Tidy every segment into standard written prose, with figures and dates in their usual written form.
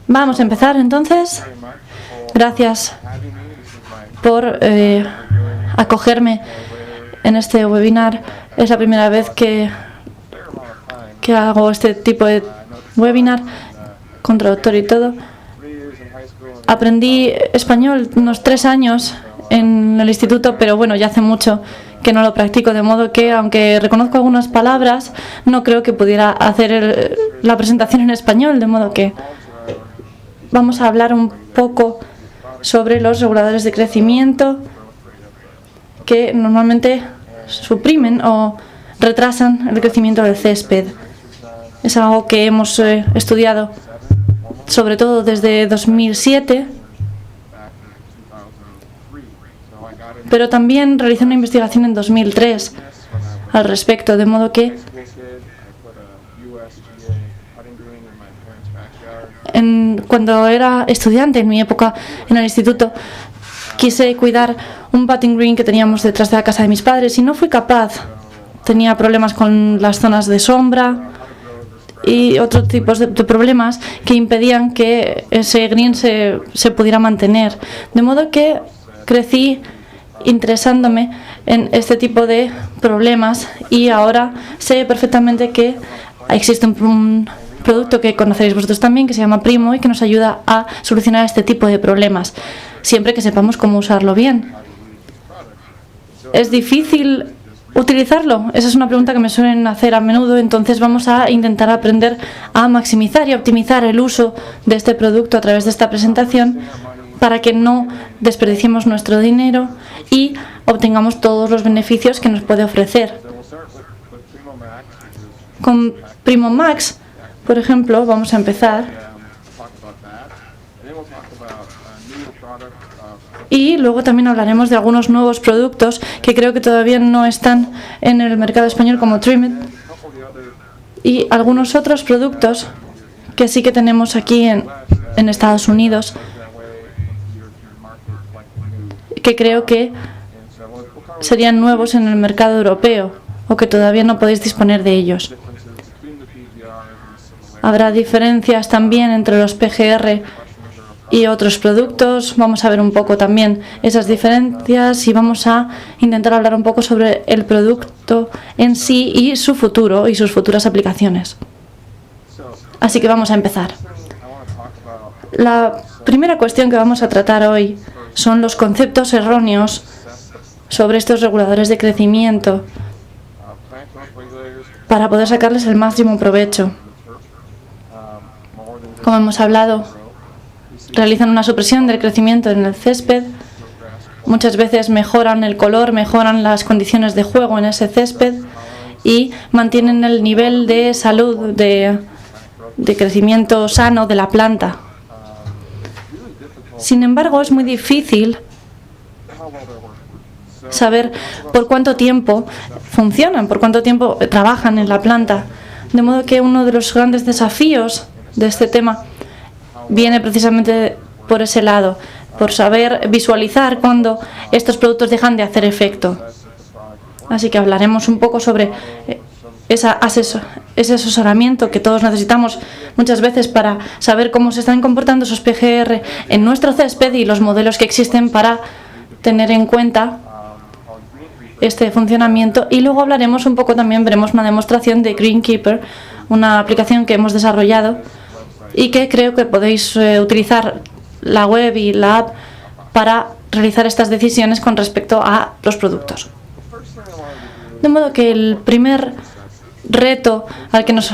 Vamos a empezar entonces. Gracias por acogerme en este webinar. Es la primera vez que hago este tipo de webinar con traductor y todo. Aprendí español unos 3 años en el instituto, pero bueno, ya hace mucho que no lo practico, de modo que, aunque reconozco algunas palabras, no creo que pudiera hacer la presentación en español, de modo que vamos a hablar un poco sobre los reguladores de crecimiento que normalmente suprimen o retrasan el crecimiento del césped. Es algo que hemos estudiado sobre todo desde 2007, pero también realicé una investigación en 2003 al respecto, de modo que cuando era estudiante, en mi época en el instituto, quise cuidar un putting green que teníamos detrás de la casa de mis padres y no fui capaz. Tenía problemas con las zonas de sombra y otros tipos de problemas que impedían que ese green se pudiera mantener. De modo que crecí interesándome en este tipo de problemas y ahora sé perfectamente que existe un producto que conoceréis vosotros también, que se llama Primo y que nos ayuda a solucionar este tipo de problemas, siempre que sepamos cómo usarlo bien. ¿Es difícil utilizarlo? Esa es una pregunta que me suelen hacer a menudo, entonces vamos a intentar aprender a maximizar y optimizar el uso de este producto a través de esta presentación para que no desperdiciemos nuestro dinero y obtengamos todos los beneficios que nos puede ofrecer. Con Primo Max, por ejemplo, vamos a empezar. Y luego también hablaremos de algunos nuevos productos que creo que todavía no están en el mercado español, como Trim-It, y algunos otros productos que sí que tenemos aquí en Estados Unidos, que creo que serían nuevos en el mercado europeo o que todavía no podéis disponer de ellos. Habrá diferencias también entre los PGR y otros productos. Vamos a ver un poco también esas diferencias y vamos a intentar hablar un poco sobre el producto en sí y su futuro y sus futuras aplicaciones. Así que vamos a empezar. La primera cuestión que vamos a tratar hoy son los conceptos erróneos sobre estos reguladores de crecimiento para poder sacarles el máximo provecho. Como hemos hablado, realizan una supresión del crecimiento en el césped. Muchas veces mejoran el color, mejoran las condiciones de juego en ese césped y mantienen el nivel de salud, de crecimiento sano de la planta. Sin embargo, es muy difícil saber por cuánto tiempo funcionan, por cuánto tiempo trabajan en la planta. De modo que uno de los grandes desafíos de este tema viene precisamente por ese lado, por saber visualizar cuándo estos productos dejan de hacer efecto. Así que hablaremos un poco sobre ese asesoramiento que todos necesitamos muchas veces para saber cómo se están comportando esos PGR en nuestro césped y los modelos que existen para tener en cuenta este funcionamiento. Y luego hablaremos un poco también, veremos una demostración de Greenkeeper, una aplicación que hemos desarrollado y que creo que podéis utilizar la web y la app para realizar estas decisiones con respecto a los productos. De modo que el primer reto al que nos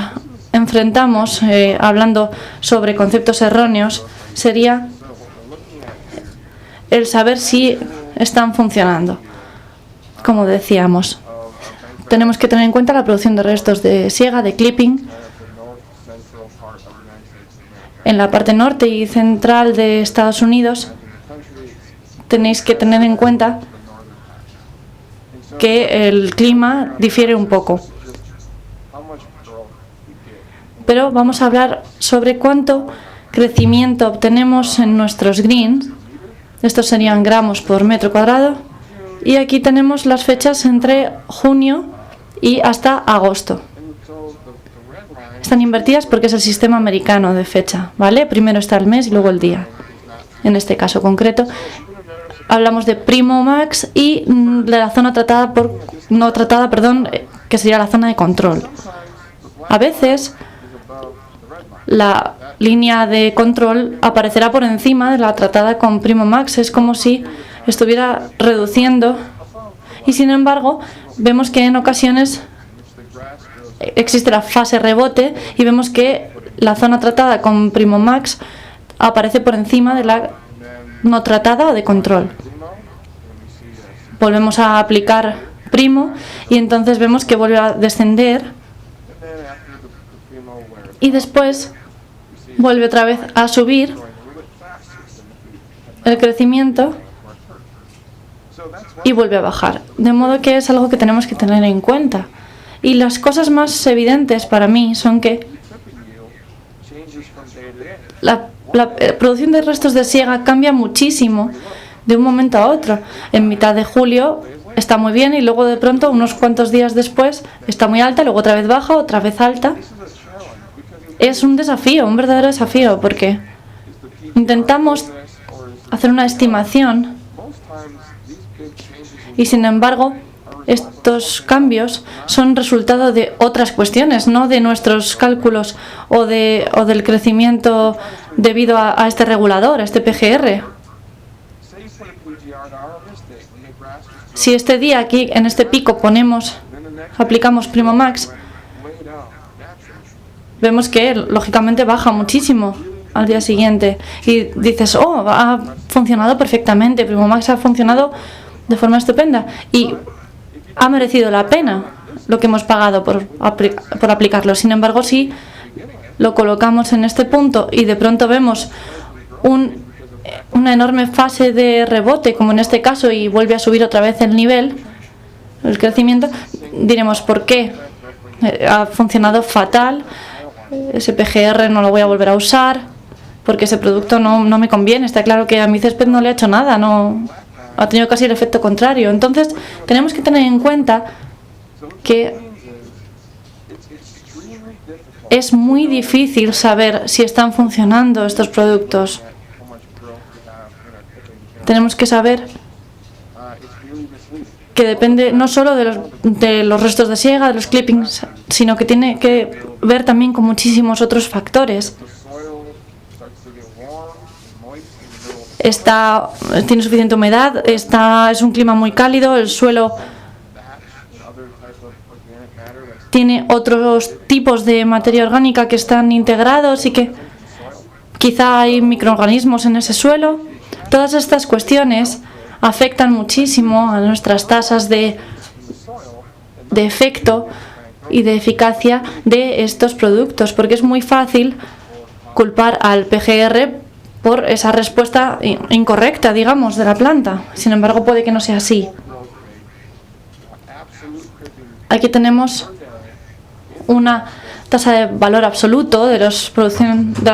enfrentamos, hablando sobre conceptos erróneos, sería el saber si están funcionando. Como decíamos, tenemos que tener en cuenta la producción de restos de siega, de clipping, en la parte norte y central de Estados Unidos. Tenéis que tener en cuenta que el clima difiere un poco. Pero vamos a hablar sobre cuánto crecimiento obtenemos en nuestros greens. Estos serían gramos por metro cuadrado. Y aquí tenemos las fechas entre junio y hasta agosto. están invertidas porque es el sistema americano de fecha, ¿vale? Primero está el mes y luego el día. En este caso concreto, hablamos de primo max y de la zona tratada no tratada, que sería la zona de control. A veces la línea de control aparecerá por encima de la tratada con primo max. Es como si estuviera reduciendo y sin embargo vemos que en ocasiones existe la fase rebote y vemos que la zona tratada con primo max aparece por encima de la no tratada o de control. Volvemos a aplicar primo y entonces vemos que vuelve a descender y después vuelve otra vez a subir el crecimiento y vuelve a bajar. De modo que es algo que tenemos que tener en cuenta. Y las cosas más evidentes para mí son que la producción de restos de siega cambia muchísimo de un momento a otro. En mitad de julio está muy bien y luego de pronto, unos cuantos días después, está muy alta, luego otra vez baja, otra vez alta. Es un desafío, un verdadero desafío, porque intentamos hacer una estimación y sin embargo estos cambios son resultado de otras cuestiones, no de nuestros cálculos o del crecimiento debido a este regulador, a este PGR. Si este día aquí en este pico aplicamos primo max, vemos que lógicamente baja muchísimo al día siguiente y dices, oh, ha funcionado perfectamente, primo max ha funcionado de forma estupenda y ha merecido la pena lo que hemos pagado por aplicarlo. Sin embargo, si lo colocamos en este punto y de pronto vemos una enorme fase de rebote, como en este caso, y vuelve a subir otra vez el nivel, el crecimiento, diremos, ¿por qué? Ha funcionado fatal, ese PGR no lo voy a volver a usar, porque ese producto no me conviene. Está claro que a mi césped no le ha hecho nada, ha tenido casi el efecto contrario. Entonces, tenemos que tener en cuenta que es muy difícil saber si están funcionando estos productos. Tenemos que saber que depende no solo de los restos de siega, de los clippings, sino que tiene que ver también con muchísimos otros factores. Tiene suficiente humedad, es un clima muy cálido, el suelo tiene otros tipos de materia orgánica que están integrados y que quizá hay microorganismos en ese suelo. Todas estas cuestiones afectan muchísimo a nuestras tasas de efecto y de eficacia de estos productos, porque es muy fácil culpar al PGR por esa respuesta incorrecta, digamos, de la planta. Sin embargo, puede que no sea así. Aquí tenemos una tasa de valor absoluto de la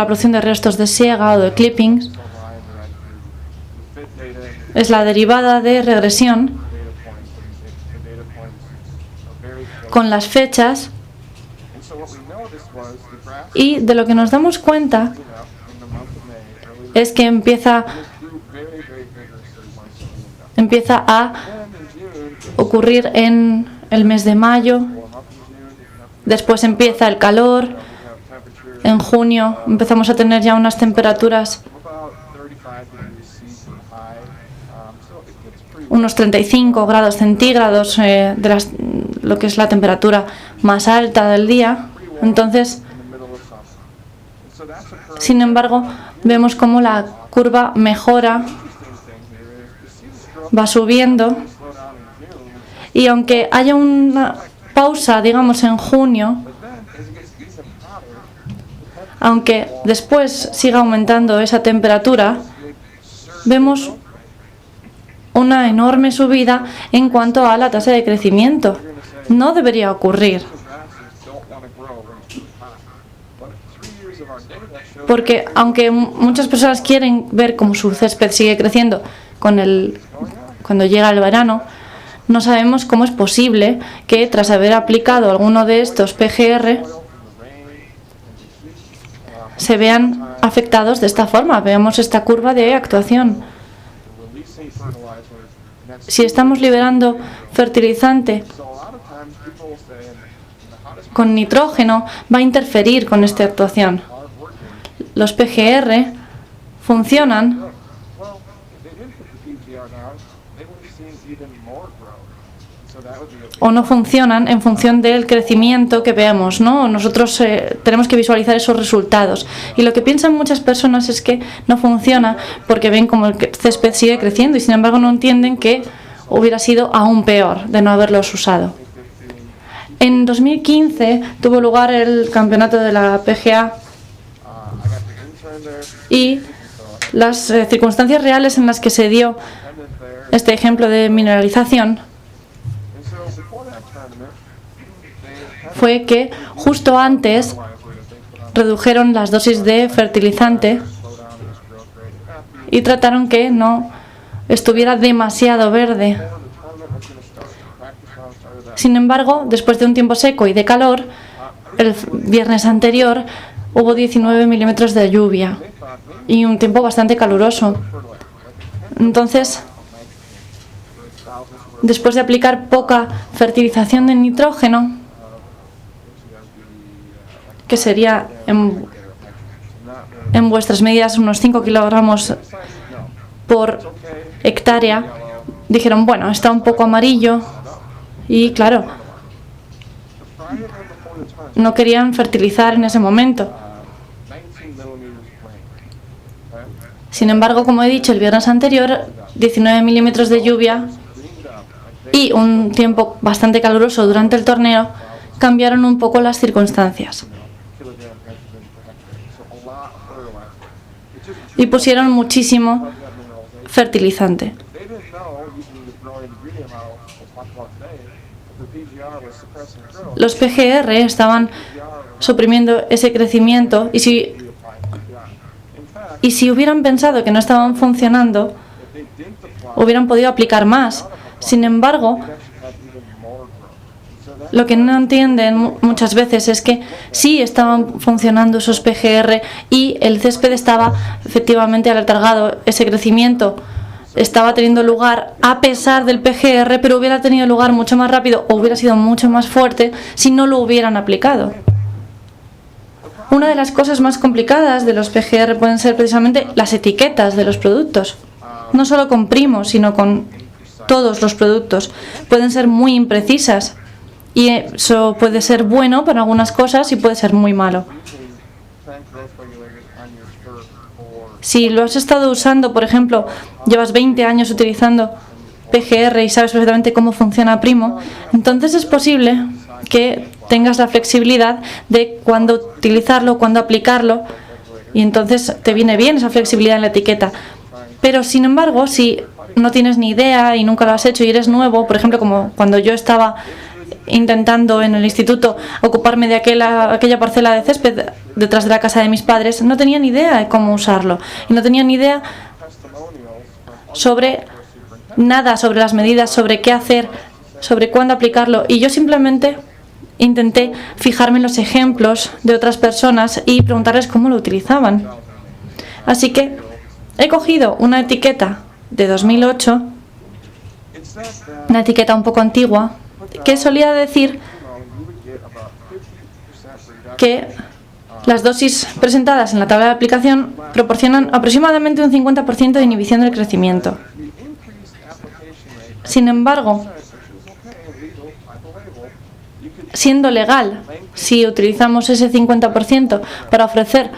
producción de restos de siega o de clippings. Es la derivada de regresión con las fechas, y de lo que nos damos cuenta es que empieza a ocurrir en el mes de mayo, después empieza el calor, en junio empezamos a tener ya unas temperaturas unos 35 grados centígrados lo que es la temperatura más alta del día. Entonces, sin embargo, vemos cómo la curva mejora, va subiendo, y aunque haya una pausa, digamos, en junio, aunque después siga aumentando esa temperatura, vemos una enorme subida en cuanto a la tasa de crecimiento. No debería ocurrir, porque aunque muchas personas quieren ver cómo su césped sigue creciendo cuando llega el verano, no sabemos cómo es posible que tras haber aplicado alguno de estos PGR se vean afectados de esta forma. Veamos esta curva de actuación. Si estamos liberando fertilizante con nitrógeno, va a interferir con esta actuación. Los PGR funcionan o no funcionan en función del crecimiento que veamos, ¿no? Nosotros tenemos que visualizar esos resultados. Y lo que piensan muchas personas es que no funciona porque ven como el césped sigue creciendo y sin embargo no entienden que hubiera sido aún peor de no haberlos usado. En 2015 tuvo lugar el campeonato de la PGA y las circunstancias reales en las que se dio este ejemplo de mineralización fue que justo antes redujeron las dosis de fertilizante y trataron que no estuviera demasiado verde. Sin embargo, después de un tiempo seco y de calor, el viernes anterior hubo 19 milímetros de lluvia y un tiempo bastante caluroso. Entonces, después de aplicar poca fertilización de nitrógeno, que sería en vuestras medidas unos 5 kilogramos por hectárea, dijeron, bueno, está un poco amarillo y claro, no querían fertilizar en ese momento. Sin embargo, como he dicho, el viernes anterior, 19 milímetros de lluvia y un tiempo bastante caluroso durante el torneo cambiaron un poco las circunstancias. Y pusieron muchísimo fertilizante. Los PGR estaban suprimiendo ese crecimiento y si hubieran pensado que no estaban funcionando, hubieran podido aplicar más. Sin embargo, lo que no entienden muchas veces es que sí estaban funcionando esos PGR y el césped estaba efectivamente aletargado, ese crecimiento estaba teniendo lugar a pesar del PGR, pero hubiera tenido lugar mucho más rápido o hubiera sido mucho más fuerte si no lo hubieran aplicado. Una de las cosas más complicadas de los PGR pueden ser precisamente las etiquetas de los productos. No solo con Primo, sino con todos los productos. Pueden ser muy imprecisas. Y eso puede ser bueno para algunas cosas y puede ser muy malo. Si lo has estado usando, por ejemplo, llevas 20 años utilizando PGR y sabes perfectamente cómo funciona Primo, entonces es posible que tengas la flexibilidad de cuándo utilizarlo, cuándo aplicarlo, y entonces te viene bien esa flexibilidad en la etiqueta. Pero sin embargo, si no tienes ni idea y nunca lo has hecho y eres nuevo, por ejemplo, como cuando yo estaba intentando en el instituto ocuparme de aquella parcela de césped detrás de la casa de mis padres, no tenía ni idea de cómo usarlo y no tenía ni idea sobre nada, sobre las medidas, sobre qué hacer, sobre cuándo aplicarlo, y yo simplemente intenté fijarme en los ejemplos de otras personas y preguntarles cómo lo utilizaban. Así que he cogido una etiqueta de 2008, una etiqueta un poco antigua, que solía decir que las dosis presentadas en la tabla de aplicación proporcionan aproximadamente un 50% de inhibición del crecimiento. Sin embargo, siendo legal, si utilizamos ese 50% para ofrecer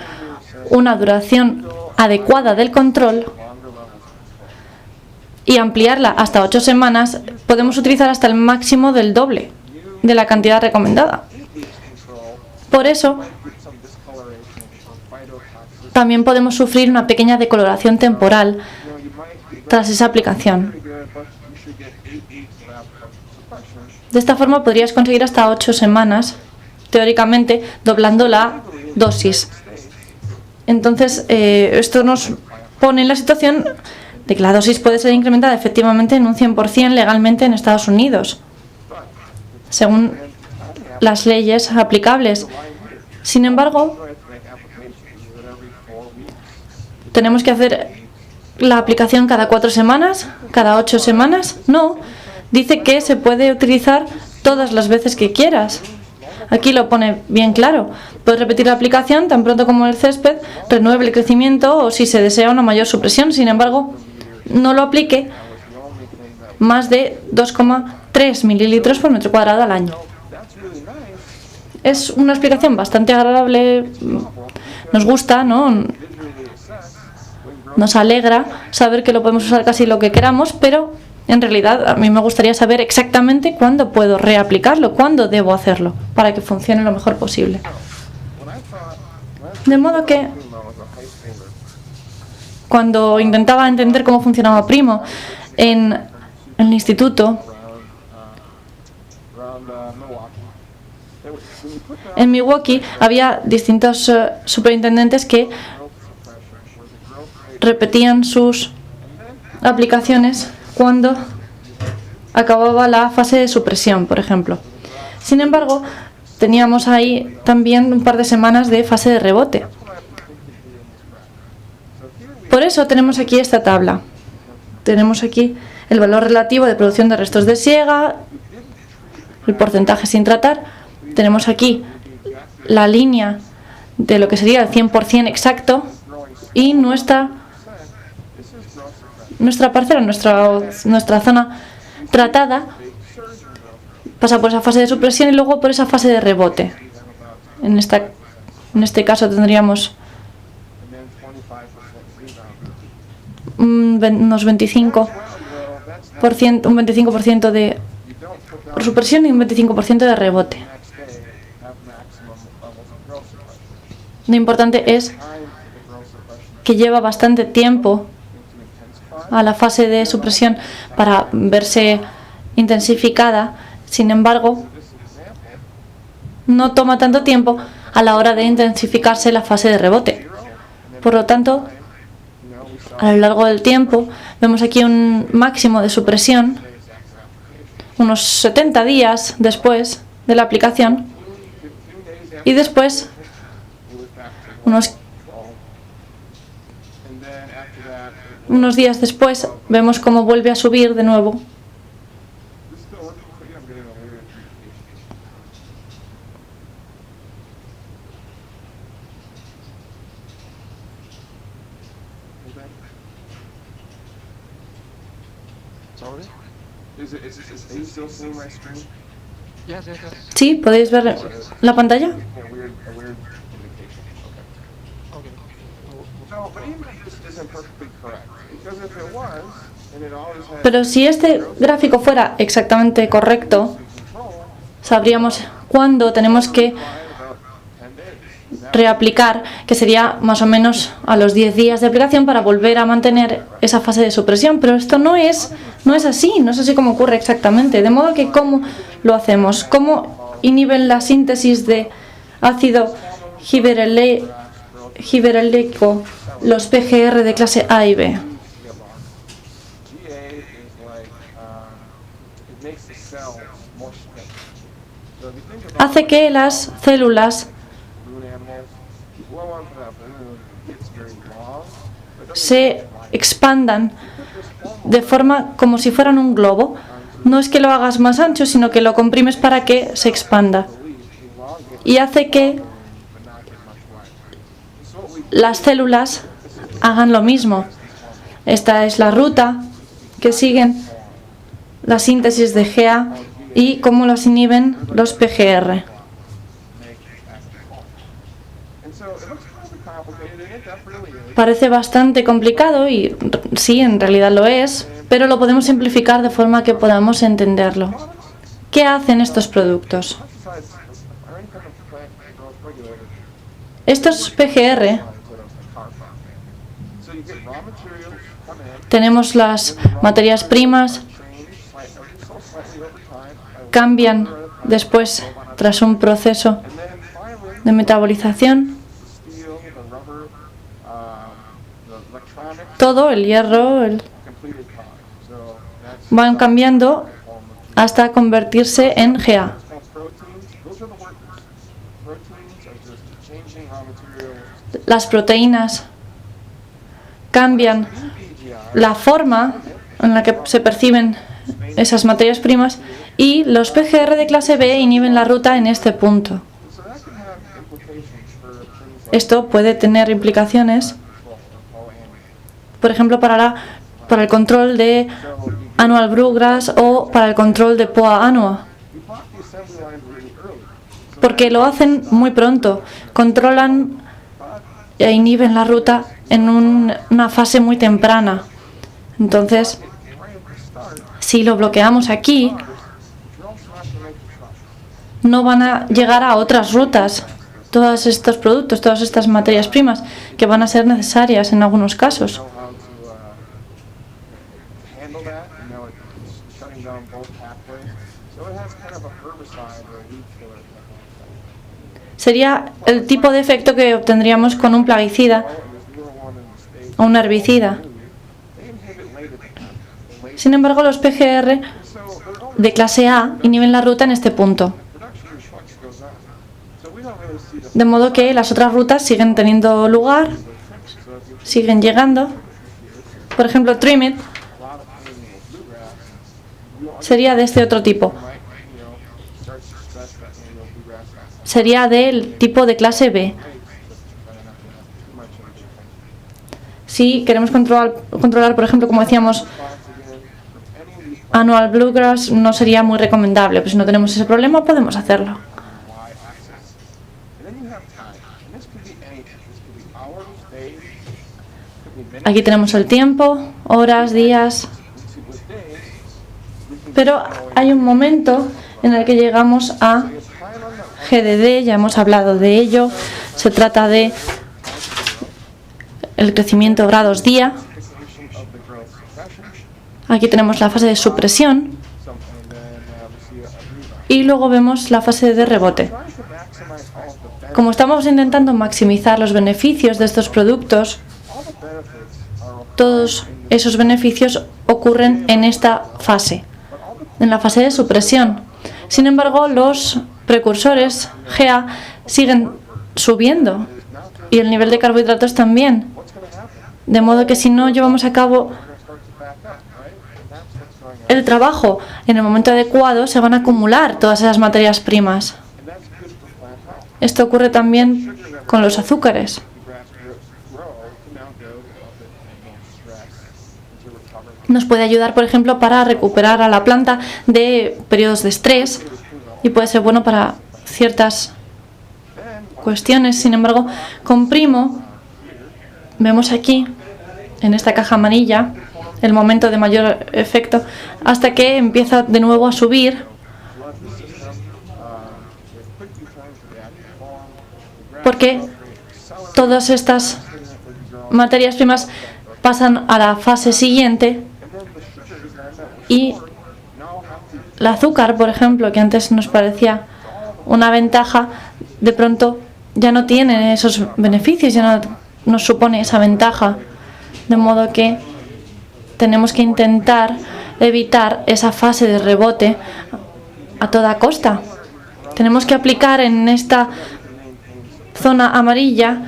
una duración adecuada del control y ampliarla hasta 8 semanas, podemos utilizar hasta el máximo del doble de la cantidad recomendada. Por eso, también podemos sufrir una pequeña decoloración temporal tras esa aplicación. De esta forma podrías conseguir hasta 8 semanas, teóricamente, doblando la dosis. Entonces, esto nos pone en la situación de que la dosis puede ser incrementada efectivamente en un 100% legalmente en Estados Unidos, según las leyes aplicables. Sin embargo, ¿Tenemos que hacer la aplicación cada 4 semanas? ¿Cada 8 semanas? No. Dice que se puede utilizar todas las veces que quieras. Aquí lo pone bien claro. Puedes repetir la aplicación tan pronto como el césped renueve el crecimiento o si se desea una mayor supresión. Sin embargo, no lo aplique más de 2,3 mililitros por metro cuadrado al año. Es una explicación bastante agradable. Nos gusta, ¿no? Nos alegra saber que lo podemos usar casi lo que queramos, pero en realidad a mí me gustaría saber exactamente cuándo puedo reaplicarlo, cuándo debo hacerlo, para que funcione lo mejor posible. De modo que cuando intentaba entender cómo funcionaba Primo en el instituto, en Milwaukee había distintos superintendentes que repetían sus aplicaciones cuando acababa la fase de supresión, por ejemplo. Sin embargo, teníamos ahí también un par de semanas de fase de rebote. Por eso tenemos aquí esta tabla. Tenemos aquí el valor relativo de producción de restos de siega, el porcentaje sin tratar. Tenemos aquí la línea de lo que sería el 100% exacto y nuestra parcela, nuestra zona tratada pasa por esa fase de supresión y luego por esa fase de rebote. En este caso tendríamos unos 25%, un 25% de supresión y un 25% de rebote. Lo importante es que lleva bastante tiempo a la fase de supresión para verse intensificada. Sin embargo, no toma tanto tiempo a la hora de intensificarse la fase de rebote. Por lo tanto, a lo largo del tiempo, vemos aquí un máximo de supresión unos 70 días después de la aplicación y después unos días después vemos cómo vuelve a subir de nuevo. Sí, ¿podéis ver la pantalla? Pero si este gráfico fuera exactamente correcto, sabríamos cuándo tenemos que reaplicar, que sería más o menos a los 10 días de aplicación para volver a mantener esa fase de supresión. Pero esto no es así como ocurre exactamente. De modo que, ¿cómo lo hacemos? ¿Cómo inhiben la síntesis de ácido gibereléico los PGR de clase A y B? Hace que las células se expandan de forma como si fueran un globo. No es que lo hagas más ancho, sino que lo comprimes para que se expanda. Y hace que las células hagan lo mismo. Esta es la ruta que siguen la síntesis de GA y cómo los inhiben los PGR. Parece bastante complicado y sí, en realidad lo es, pero lo podemos simplificar de forma que podamos entenderlo. ¿Qué hacen estos productos? Estos PGR, tenemos las materias primas, cambian después tras un proceso de metabolización. Todo, el hierro, van cambiando hasta convertirse en GA. las proteínas cambian la forma en la que se perciben esas materias primas y los PGR de clase B inhiben la ruta en este punto. Esto puede tener implicaciones, por ejemplo, para el control de annual bluegrass o para el control de poa annua, porque lo hacen muy pronto, controlan e inhiben la ruta en una fase muy temprana. Entonces, si lo bloqueamos aquí, no van a llegar a otras rutas todos estos productos, todas estas materias primas que van a ser necesarias en algunos casos. Sería el tipo de efecto que obtendríamos con un plaguicida o un herbicida. Sin embargo, los PGR de clase A inhiben la ruta en este punto. De modo que las otras rutas siguen teniendo lugar, siguen llegando. Por ejemplo, Trimit sería de este otro tipo. Sería del tipo de clase B. Si queremos controlar, por ejemplo, como decíamos, annual bluegrass, no sería muy recomendable, pero si no tenemos ese problema podemos hacerlo. Aquí tenemos el tiempo, horas, días, pero hay un momento en el que llegamos a GDD, ya hemos hablado de ello, se trata de el crecimiento grados día. Aquí tenemos la fase de supresión y luego vemos la fase de rebote. Como estamos intentando maximizar los beneficios de estos productos, todos esos beneficios ocurren en esta fase, en la fase de supresión. Sin embargo, los precursores GA siguen subiendo y el nivel de carbohidratos también. De modo que si no llevamos a cabo el trabajo en el momento adecuado, se van a acumular todas esas materias primas. Esto ocurre también con los azúcares. Nos puede ayudar, por ejemplo, para recuperar a la planta de periodos de estrés y puede ser bueno para ciertas cuestiones. Sin embargo, con Primo, vemos aquí, en esta caja amarilla, el momento de mayor efecto, hasta que empieza de nuevo a subir. Porque todas estas materias primas pasan a la fase siguiente y el azúcar, por ejemplo, que antes nos parecía una ventaja, de pronto ya no tiene esos beneficios, ya no nos supone esa ventaja. De modo que tenemos que intentar evitar esa fase de rebote a toda costa. Tenemos que aplicar en esta zona amarilla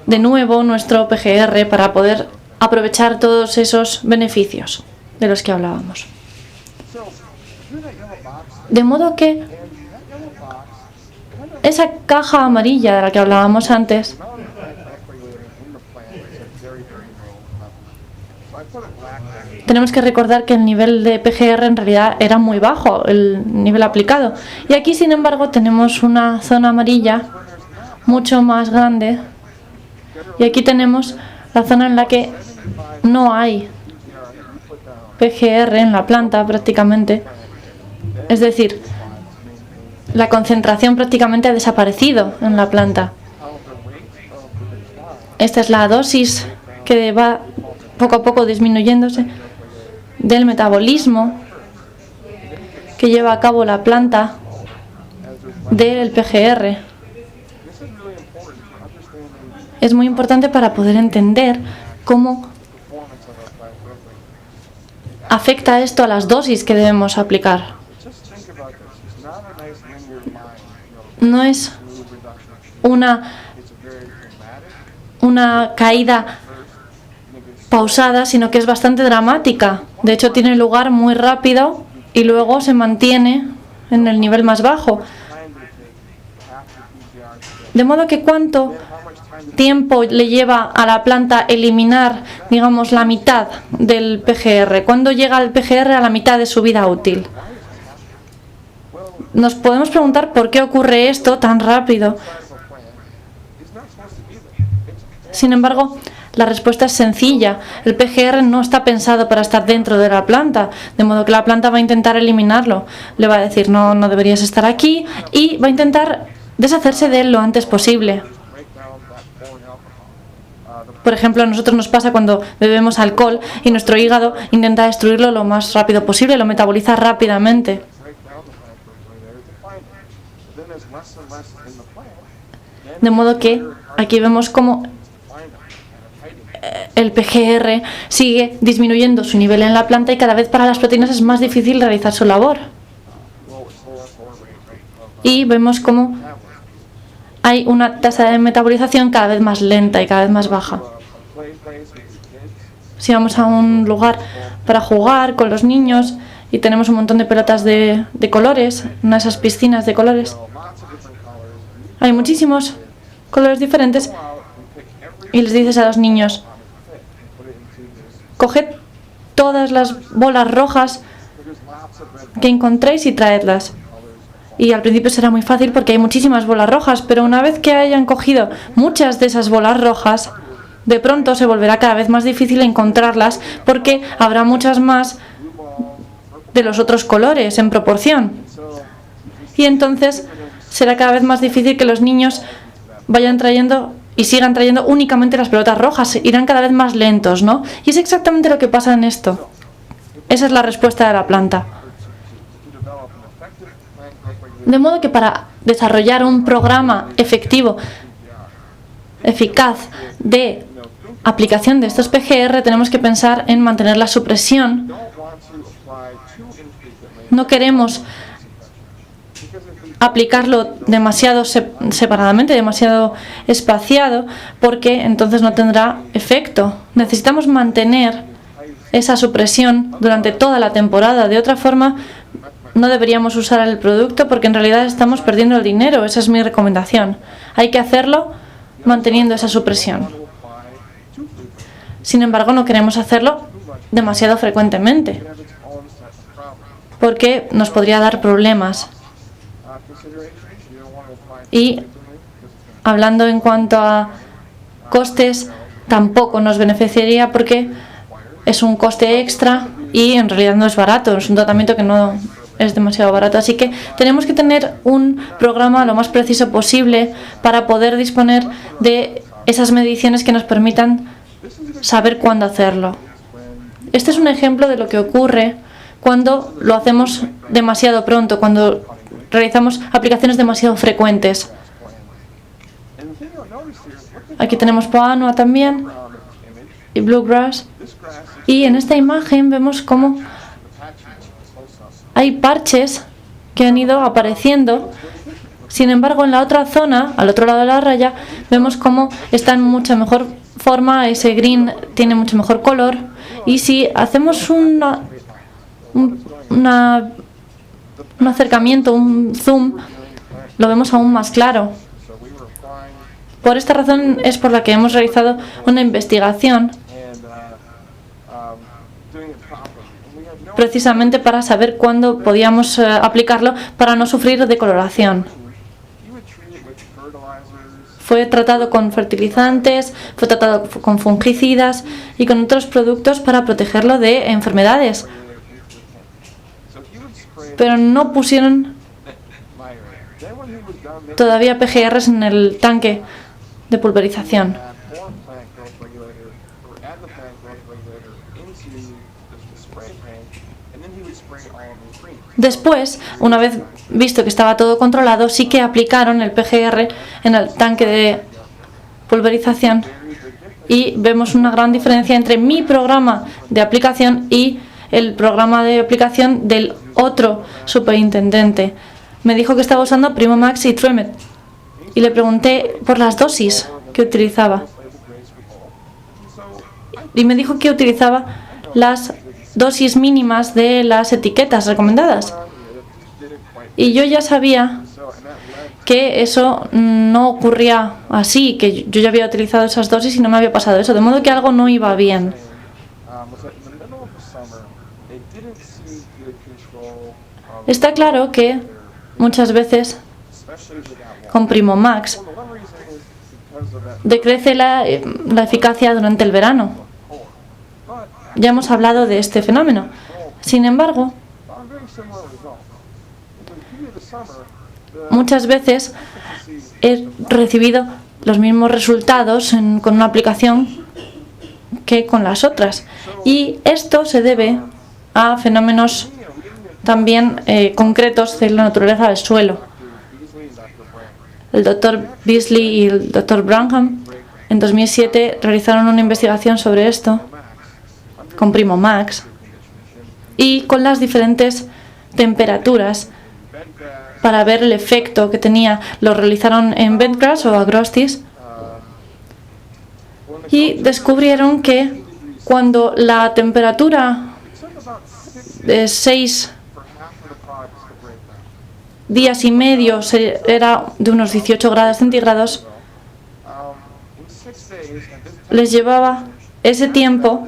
de nuevo nuestro PGR para poder aprovechar todos esos beneficios de los que hablábamos. De modo que esa caja amarilla de la que hablábamos antes tenemos que recordar que el nivel de PGR en realidad era muy bajo, el nivel aplicado. Y aquí, sin embargo, tenemos una zona amarilla mucho más grande. Y aquí tenemos la zona en la que no hay PGR en la planta prácticamente. Es decir, la concentración prácticamente ha desaparecido en la planta. Esta es la dosis que va poco a poco disminuyéndose del metabolismo que lleva a cabo la planta del PGR. Es muy importante para poder entender cómo afecta esto a las dosis que debemos aplicar. No es una una caída pausada, sino que es bastante dramática. De hecho, tiene lugar muy rápido y luego se mantiene en el nivel más bajo. De modo que ¿cuánto tiempo le lleva a la planta eliminar, digamos, la mitad del PGR? ¿Cuándo llega el PGR a la mitad de su vida útil? Nos podemos preguntar por qué ocurre esto tan rápido. Sin embargo, la respuesta es sencilla. El PGR no está pensado para estar dentro de la planta, de modo que la planta va a intentar eliminarlo. Le va a decir, no, no deberías estar aquí, y va a intentar deshacerse de él lo antes posible. Por ejemplo, a nosotros nos pasa cuando bebemos alcohol y nuestro hígado intenta destruirlo lo más rápido posible, lo metaboliza rápidamente. De modo que aquí vemos cómo el PGR sigue disminuyendo su nivel en la planta y cada vez para las proteínas es más difícil realizar su labor. Y vemos cómo hay una tasa de metabolización cada vez más lenta y cada vez más baja. Si vamos a un lugar para jugar con los niños y tenemos un montón de pelotas de colores, en esas piscinas de colores, hay muchísimos colores diferentes y les dices a los niños, coged todas las bolas rojas que encontréis y traedlas. Y al principio será muy fácil porque hay muchísimas bolas rojas, pero una vez que hayan cogido muchas de esas bolas rojas, de pronto se volverá cada vez más difícil encontrarlas porque habrá muchas más de los otros colores en proporción. Y entonces será cada vez más difícil que los niños vayan trayendo y sigan trayendo únicamente las pelotas rojas. Irán cada vez más lentos, ¿no? Y es exactamente lo que pasa en esto. Esa es la respuesta de la planta. De modo que para desarrollar un programa efectivo, eficaz de aplicación de estos PGR, tenemos que pensar en mantener la supresión. No queremos aplicarlo demasiado separadamente, demasiado espaciado, porque entonces no tendrá efecto. Necesitamos mantener esa supresión durante toda la temporada. De otra forma, no deberíamos usar el producto porque en realidad estamos perdiendo el dinero. Esa es mi recomendación. Hay que hacerlo manteniendo esa supresión. Sin embargo, no queremos hacerlo demasiado frecuentemente porque nos podría dar problemas. Y hablando en cuanto a costes, tampoco nos beneficiaría porque es un coste extra y en realidad no es barato, es un tratamiento que no es demasiado barato. Así que tenemos que tener un programa lo más preciso posible para poder disponer de esas mediciones que nos permitan saber cuándo hacerlo. Este es un ejemplo de lo que ocurre cuando lo hacemos demasiado pronto, cuando realizamos aplicaciones demasiado frecuentes. Aquí tenemos Poa-annua también y Bluegrass. Y en esta imagen vemos cómo hay parches que han ido apareciendo. Sin embargo, en la otra zona, al otro lado de la raya, vemos cómo está en mucha mejor forma. Ese green tiene mucho mejor color. Y si hacemos un acercamiento, un zoom, lo vemos aún más claro. Por esta razón es por la que hemos realizado una investigación precisamente para saber cuándo podíamos aplicarlo para no sufrir decoloración. Fue tratado con fertilizantes, fue tratado con fungicidas y con otros productos para protegerlo de enfermedades. Pero no pusieron todavía PGRs en el tanque de pulverización. Después, una vez visto que estaba todo controlado, sí que aplicaron el PGR en el tanque de pulverización y vemos una gran diferencia entre mi programa de aplicación y el programa de aplicación del otro superintendente. Me dijo que estaba usando PrimoMax y Tremet y le pregunté por las dosis que utilizaba. y me dijo que utilizaba las dosis mínimas de las etiquetas recomendadas. Y yo ya sabía que eso no ocurría así, que yo ya había utilizado esas dosis y no me había pasado eso, de modo que algo no iba bien. Está claro que muchas veces con Primomax decrece la eficacia durante el verano. Ya hemos hablado de este fenómeno. Sin embargo, muchas veces he recibido los mismos resultados con una aplicación que con las otras. Y esto se debe a fenómenos también concretos de la naturaleza del suelo. El Dr. Beasley y el Dr. Branham en 2007 realizaron una investigación sobre esto con Primomax y con las diferentes temperaturas para ver el efecto que tenía. Lo realizaron en Bentgrass o Agrostis y descubrieron que cuando la temperatura de 6 días y medio era de unos 18 grados centígrados, les llevaba ese tiempo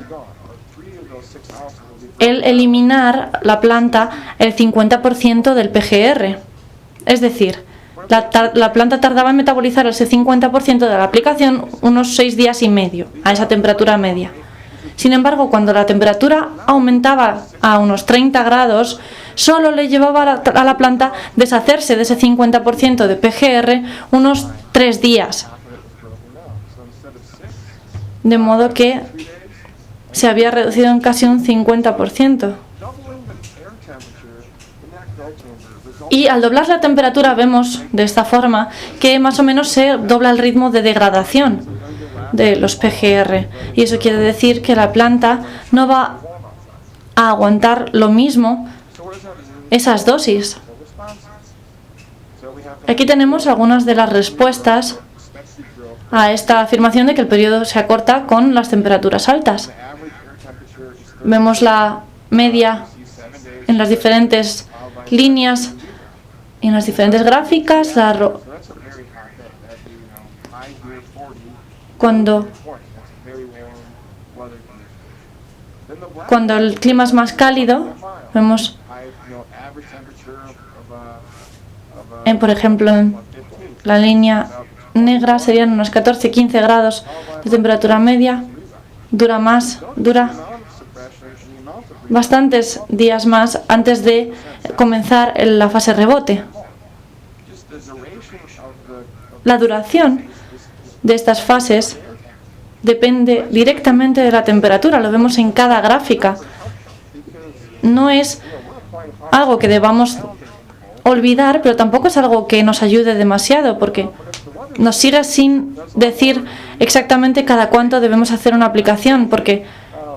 el eliminar la planta el 50% del PGR. Es decir, la planta tardaba en metabolizar ese 50% de la aplicación unos 6 días y medio a esa temperatura media. Sin embargo, cuando la temperatura aumentaba a unos 30 grados, solo le llevaba a la planta deshacerse de ese 50% de PGR unos 3 días. De modo que se había reducido en casi un 50%. Y al doblar la temperatura vemos de esta forma que más o menos se dobla el ritmo de degradación de los PGR. Y eso quiere decir que la planta no va a aguantar lo mismo esas dosis. Aquí tenemos algunas de las respuestas a esta afirmación de que el periodo se acorta con las temperaturas altas. Vemos la media en las diferentes líneas y en las diferentes gráficas. Cuando el clima es más cálido, vemos, por ejemplo, en la línea negra serían unos 14-15 grados de temperatura media. Dura bastantes días más antes de comenzar la fase rebote. La duración de estas fases depende directamente de la temperatura, lo vemos en cada gráfica. No es algo que debamos olvidar, pero tampoco es algo que nos ayude demasiado, porque nos sigue sin decir exactamente cada cuánto debemos hacer una aplicación, porque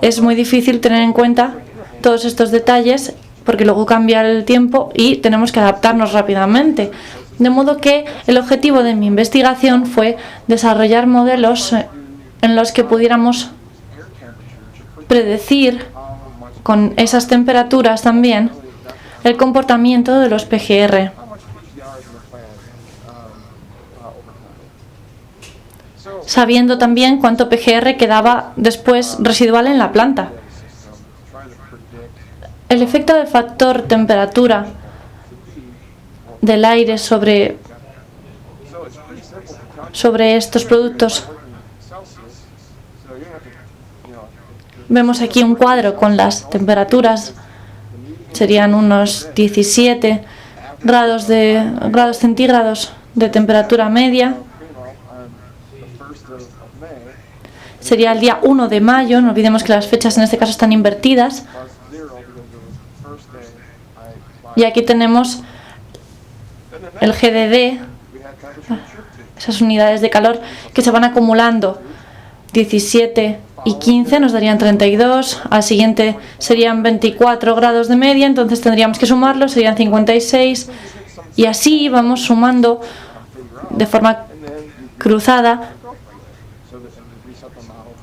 es muy difícil tener en cuenta todos estos detalles, porque luego cambia el tiempo y tenemos que adaptarnos rápidamente. De modo que el objetivo de mi investigación fue desarrollar modelos en los que pudiéramos predecir con esas temperaturas también el comportamiento de los PGR. Sabiendo también cuánto PGR quedaba después residual en la planta. El efecto del factor temperatura del aire sobre estos productos. Vemos aquí un cuadro con las temperaturas, serían unos 17 grados centígrados de temperatura media. Sería el día 1 de mayo, no olvidemos que las fechas en este caso están invertidas. Y aquí tenemos el GDD, esas unidades de calor que se van acumulando. 17 y 15 nos darían 32, al siguiente serían 24 grados de media, entonces tendríamos que sumarlo, serían 56, y así vamos sumando de forma cruzada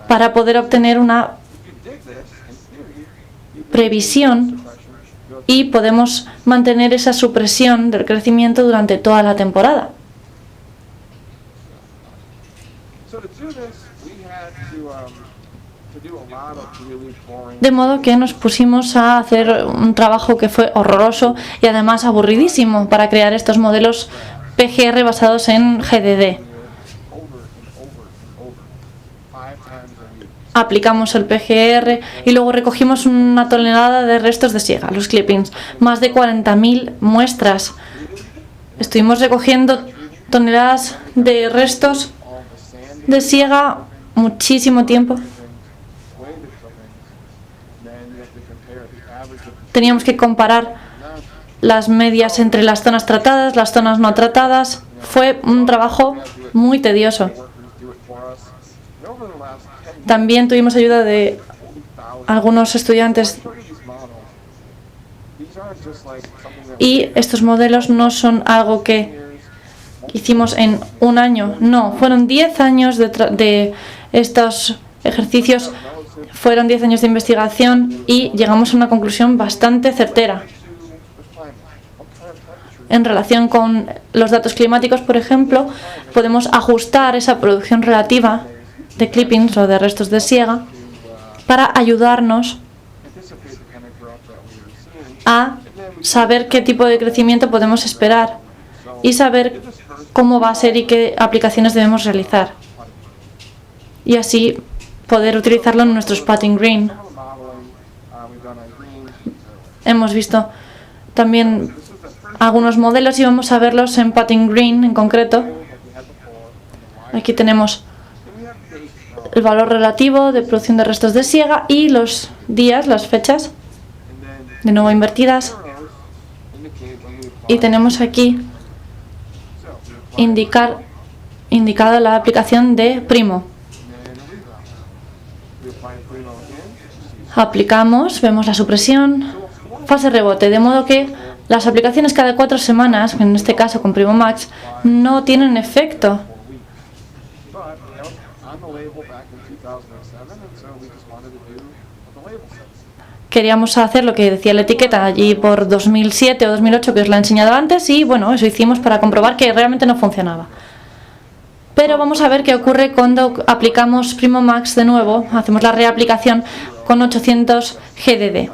para poder obtener una previsión y podemos mantener esa supresión del crecimiento durante toda la temporada. De modo que nos pusimos a hacer un trabajo que fue horroroso y además aburridísimo para crear estos modelos PGR basados en GDD. Aplicamos el PGR y luego recogimos una tonelada de restos de siega, los clippings, más de 40.000 muestras. Estuvimos recogiendo toneladas de restos de siega muchísimo tiempo. Teníamos que comparar las medias entre las zonas tratadas, las zonas no tratadas. Fue un trabajo muy tedioso. También tuvimos ayuda de algunos estudiantes. Y estos modelos no son algo que hicimos en un año. No, fueron 10 años de estos ejercicios. Fueron 10 años de investigación y llegamos a una conclusión bastante certera. En relación con los datos climáticos, por ejemplo, podemos ajustar esa producción relativa de clippings o de restos de siega para ayudarnos a saber qué tipo de crecimiento podemos esperar y saber cómo va a ser y qué aplicaciones debemos realizar. Y así poder utilizarlo en nuestro spotting green. Hemos visto también algunos modelos y vamos a verlos en Potting Green en concreto. Aquí tenemos el valor relativo de producción de restos de siega y los días, las fechas, de nuevo invertidas. Y tenemos aquí indicada la aplicación de Primo. Aplicamos, vemos la supresión, fase rebote, de modo que las aplicaciones cada 4 semanas, en este caso con Primo Max, no tienen efecto. Queríamos hacer lo que decía la etiqueta allí por 2007 o 2008, que os la he enseñado antes, y bueno, eso hicimos para comprobar que realmente no funcionaba. Pero vamos a ver qué ocurre cuando aplicamos Primo Max de nuevo, hacemos la reaplicación con 800 GDD.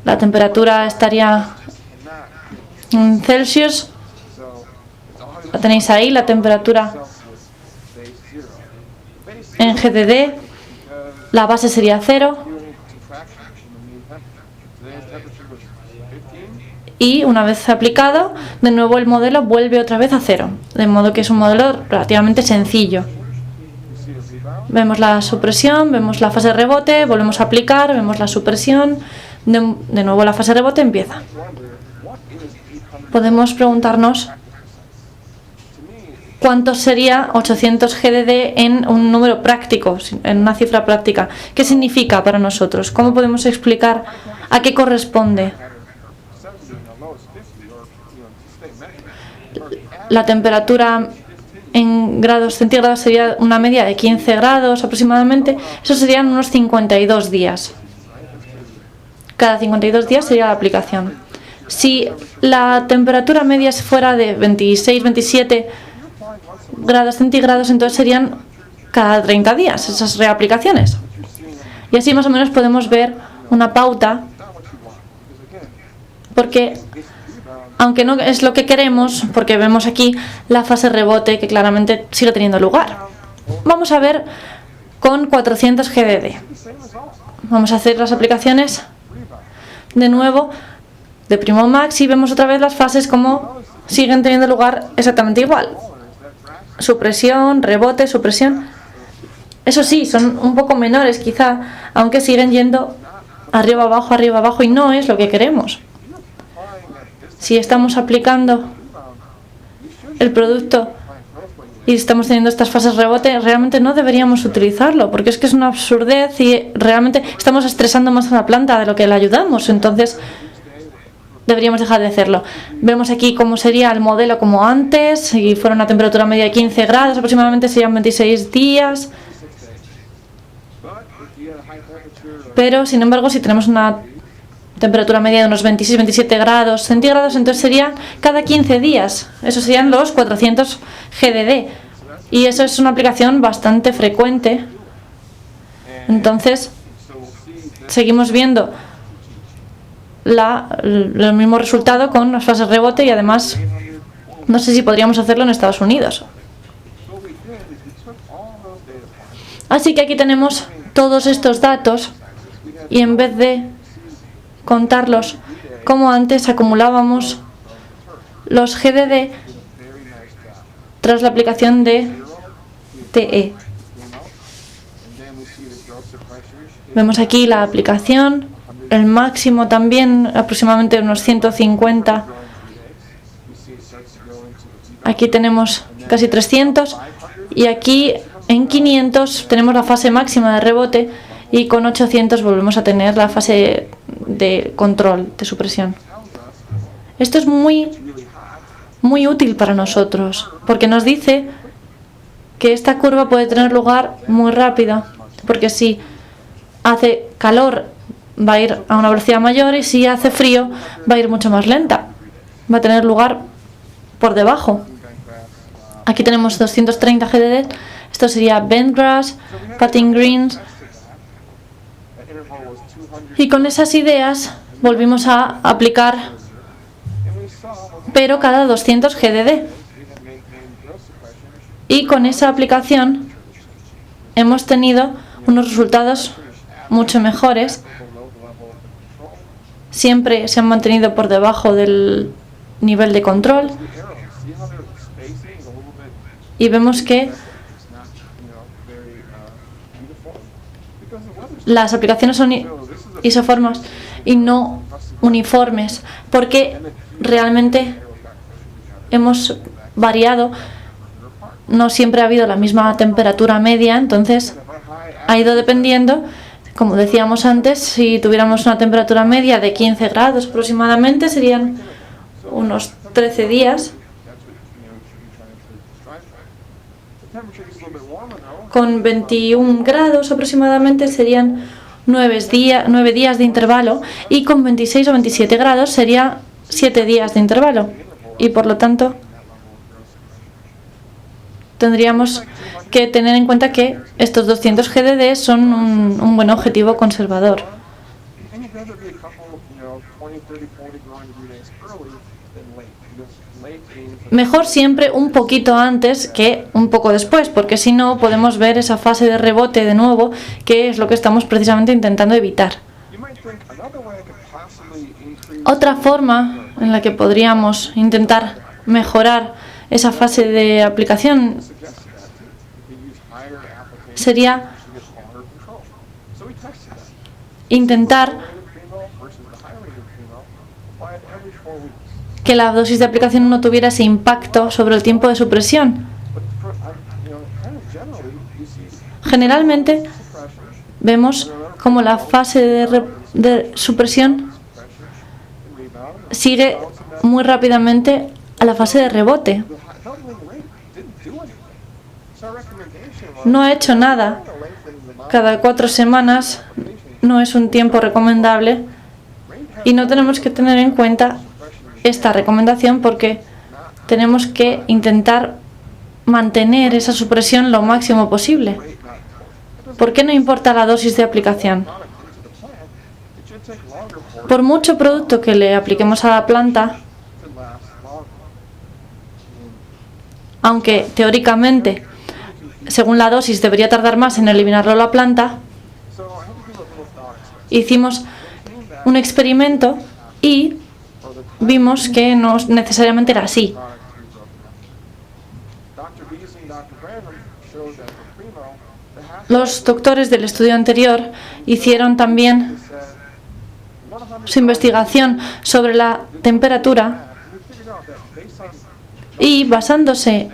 La temperatura estaría en Celsius. La tenéis ahí, la temperatura en GDD. La base sería 0. Y una vez aplicado, de nuevo el modelo vuelve otra vez a 0. De modo que es un modelo relativamente sencillo. Vemos la supresión, vemos la fase de rebote, volvemos a aplicar, vemos la supresión, de nuevo la fase de rebote empieza. Podemos preguntarnos cuánto sería 800 GDD en un número práctico, en una cifra práctica. ¿Qué significa para nosotros? ¿Cómo podemos explicar a qué corresponde? La temperatura en grados centígrados sería una media de 15 grados aproximadamente. Eso serían unos 52 días. Cada 52 días sería la aplicación. Si la temperatura media fuera de 26, 27 grados centígrados, entonces serían cada 30 días esas reaplicaciones. Y así más o menos podemos ver una pauta, porque aunque no es lo que queremos, porque vemos aquí la fase rebote que claramente sigue teniendo lugar. Vamos a ver con 400 GDD. Vamos a hacer las aplicaciones de nuevo de Primo Max y vemos otra vez las fases como siguen teniendo lugar exactamente igual. Supresión, rebote, supresión. Eso sí, son un poco menores quizá, aunque siguen yendo arriba, abajo y no es lo que queremos. Si estamos aplicando el producto y estamos teniendo estas fases rebote, realmente no deberíamos utilizarlo, porque es que es una absurdez y realmente estamos estresando más a la planta de lo que le ayudamos, entonces deberíamos dejar de hacerlo. Vemos aquí cómo sería el modelo como antes, si fuera una temperatura media de 15 grados, aproximadamente serían 26 días. Pero, sin embargo, si tenemos una temperatura media de unos 26-27 grados centígrados, entonces sería cada 15 días. Eso serían los 400 GDD. Y eso es una aplicación bastante frecuente. Entonces, seguimos viendo el mismo resultado con las fases rebote y además no sé si podríamos hacerlo en Estados Unidos. Así que aquí tenemos todos estos datos y en vez de contarlos como antes, acumulábamos los GDD tras la aplicación de TE. Vemos aquí la aplicación, el máximo también, aproximadamente unos 150. Aquí tenemos casi 300 y aquí en 500 tenemos la fase máxima de rebote y con 800 volvemos a tener la fase de control, de supresión. Esto es muy útil para nosotros porque nos dice que esta curva puede tener lugar muy rápido, porque si hace calor va a ir a una velocidad mayor y si hace frío va a ir mucho más lenta. Va a tener lugar por debajo. Aquí tenemos 230 GDD. Esto sería bentgrass, putting greens. Y con esas ideas volvimos a aplicar, pero cada 200 GDD. Y con esa aplicación hemos tenido unos resultados mucho mejores. Siempre se han mantenido por debajo del nivel de control. Y vemos que las aplicaciones son isoformas y no uniformes, porque realmente hemos variado. No siempre ha habido la misma temperatura media, entonces ha ido dependiendo. Como decíamos antes, si tuviéramos una temperatura media de 15 grados aproximadamente, serían unos 13 días. Con 21 grados aproximadamente serían 9 días de intervalo y con 26 o 27 grados sería 7 días de intervalo. Y por lo tanto tendríamos que tener en cuenta que estos 200 GDD son un buen objetivo conservador. Mejor siempre un poquito antes que un poco después, porque si no podemos ver esa fase de rebote de nuevo, que es lo que estamos precisamente intentando evitar. Otra forma en la que podríamos intentar mejorar esa fase de aplicación sería intentar que la dosis de aplicación no tuviera ese impacto sobre el tiempo de supresión. Generalmente vemos como la fase de supresión sigue muy rápidamente a la fase de rebote. No ha hecho nada. Cada 4 semanas no es un tiempo recomendable y no tenemos que tener en cuenta esta recomendación porque tenemos que intentar mantener esa supresión lo máximo posible. ¿Por qué no importa la dosis de aplicación? Por mucho producto que le apliquemos a la planta, aunque teóricamente, según la dosis, debería tardar más en eliminarlo la planta, hicimos un experimento y vimos que no necesariamente era así. Los doctores del estudio anterior hicieron también su investigación sobre la temperatura y basándose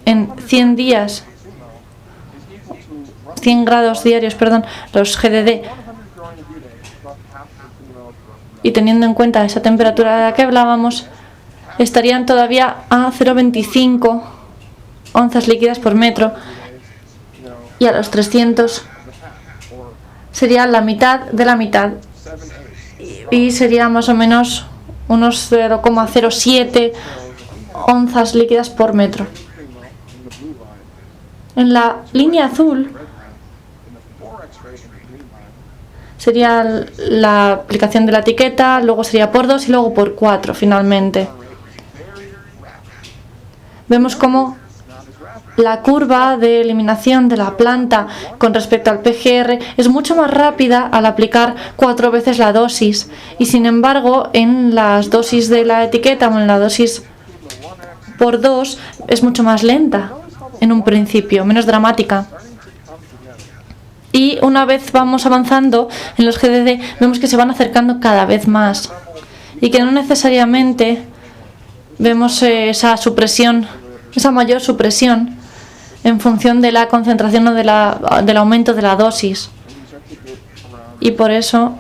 en 100 grados diarios, los GDD, y teniendo en cuenta esa temperatura de la que hablábamos, estarían todavía a 0,25 onzas líquidas por metro y a los 300 sería la mitad de la mitad y sería más o menos unos 0,07 onzas líquidas por metro. En la línea azul sería la aplicación de la etiqueta, luego sería por 2 y luego por 4 finalmente. Vemos cómo la curva de eliminación de la planta con respecto al PGR es mucho más rápida al aplicar 4 veces la dosis y sin embargo en las dosis de la etiqueta o en la dosis por 2 es mucho más lenta en un principio, menos dramática. Y una vez vamos avanzando en los GDD vemos que se van acercando cada vez más y que no necesariamente vemos esa supresión, esa mayor supresión en función de la concentración o del aumento de la dosis. Y por eso,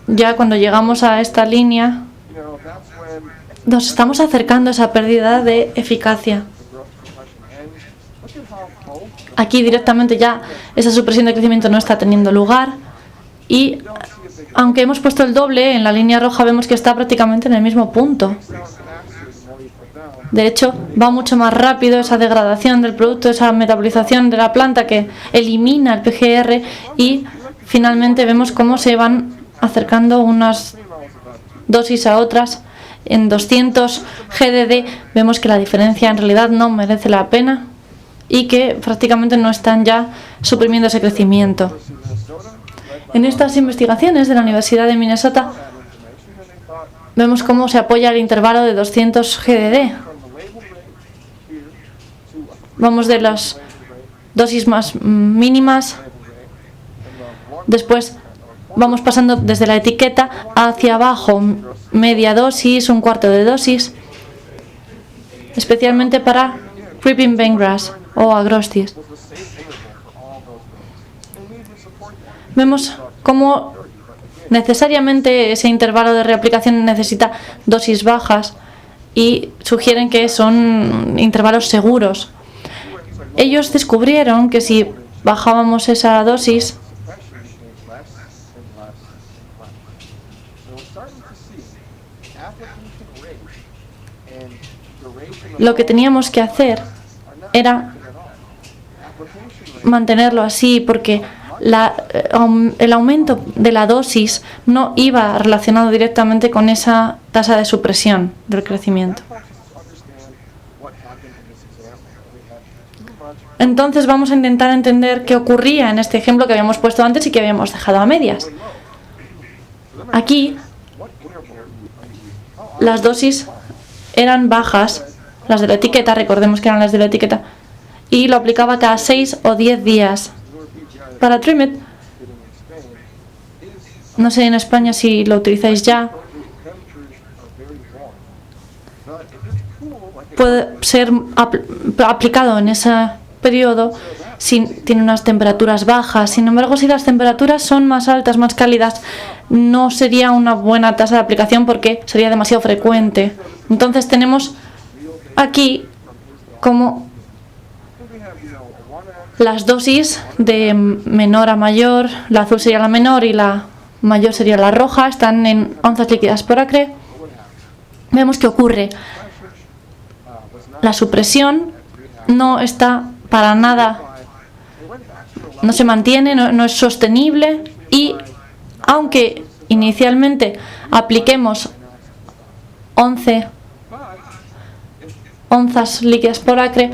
ya cuando llegamos a esta línea, nos estamos acercando a esa pérdida de eficacia. Aquí directamente ya esa supresión de crecimiento no está teniendo lugar y aunque hemos puesto el doble en la línea roja vemos que está prácticamente en el mismo punto. De hecho, va mucho más rápido esa degradación del producto, esa metabolización de la planta que elimina el PGR y finalmente vemos cómo se van acercando unas dosis a otras. En 200 GDD vemos que la diferencia en realidad no merece la pena y que prácticamente no están ya suprimiendo ese crecimiento. En estas investigaciones de la Universidad de Minnesota vemos cómo se apoya el intervalo de 200 GDD. Vamos de las dosis más mínimas, después vamos pasando desde la etiqueta hacia abajo, media dosis, un cuarto de dosis, especialmente para Creeping Bentgrass o Agrostis. Vemos cómo necesariamente ese intervalo de reaplicación necesita dosis bajas y sugieren que son intervalos seguros. Ellos descubrieron que si bajábamos esa dosis, lo que teníamos que hacer era mantenerlo así porque el aumento de la dosis no iba relacionado directamente con esa tasa de supresión del crecimiento. Entonces vamos a intentar entender qué ocurría en este ejemplo que habíamos puesto antes y que habíamos dejado a medias. Aquí las dosis eran bajas, las de la etiqueta, recordemos que eran las de la etiqueta, y lo aplicaba cada 6 o 10 días. Para Trimet, no sé en España si lo utilizáis ya, puede ser aplicado en ese periodo si tiene unas temperaturas bajas. Sin embargo, si las temperaturas son más altas, más cálidas, no sería una buena tasa de aplicación porque sería demasiado frecuente. Entonces tenemos aquí como las dosis de menor a mayor, la azul sería la menor y la mayor sería la roja, están en onzas líquidas por acre. Vemos que ocurre. La supresión no está para nada, no se mantiene, no es sostenible y aunque inicialmente apliquemos 11 onzas líquidas por acre,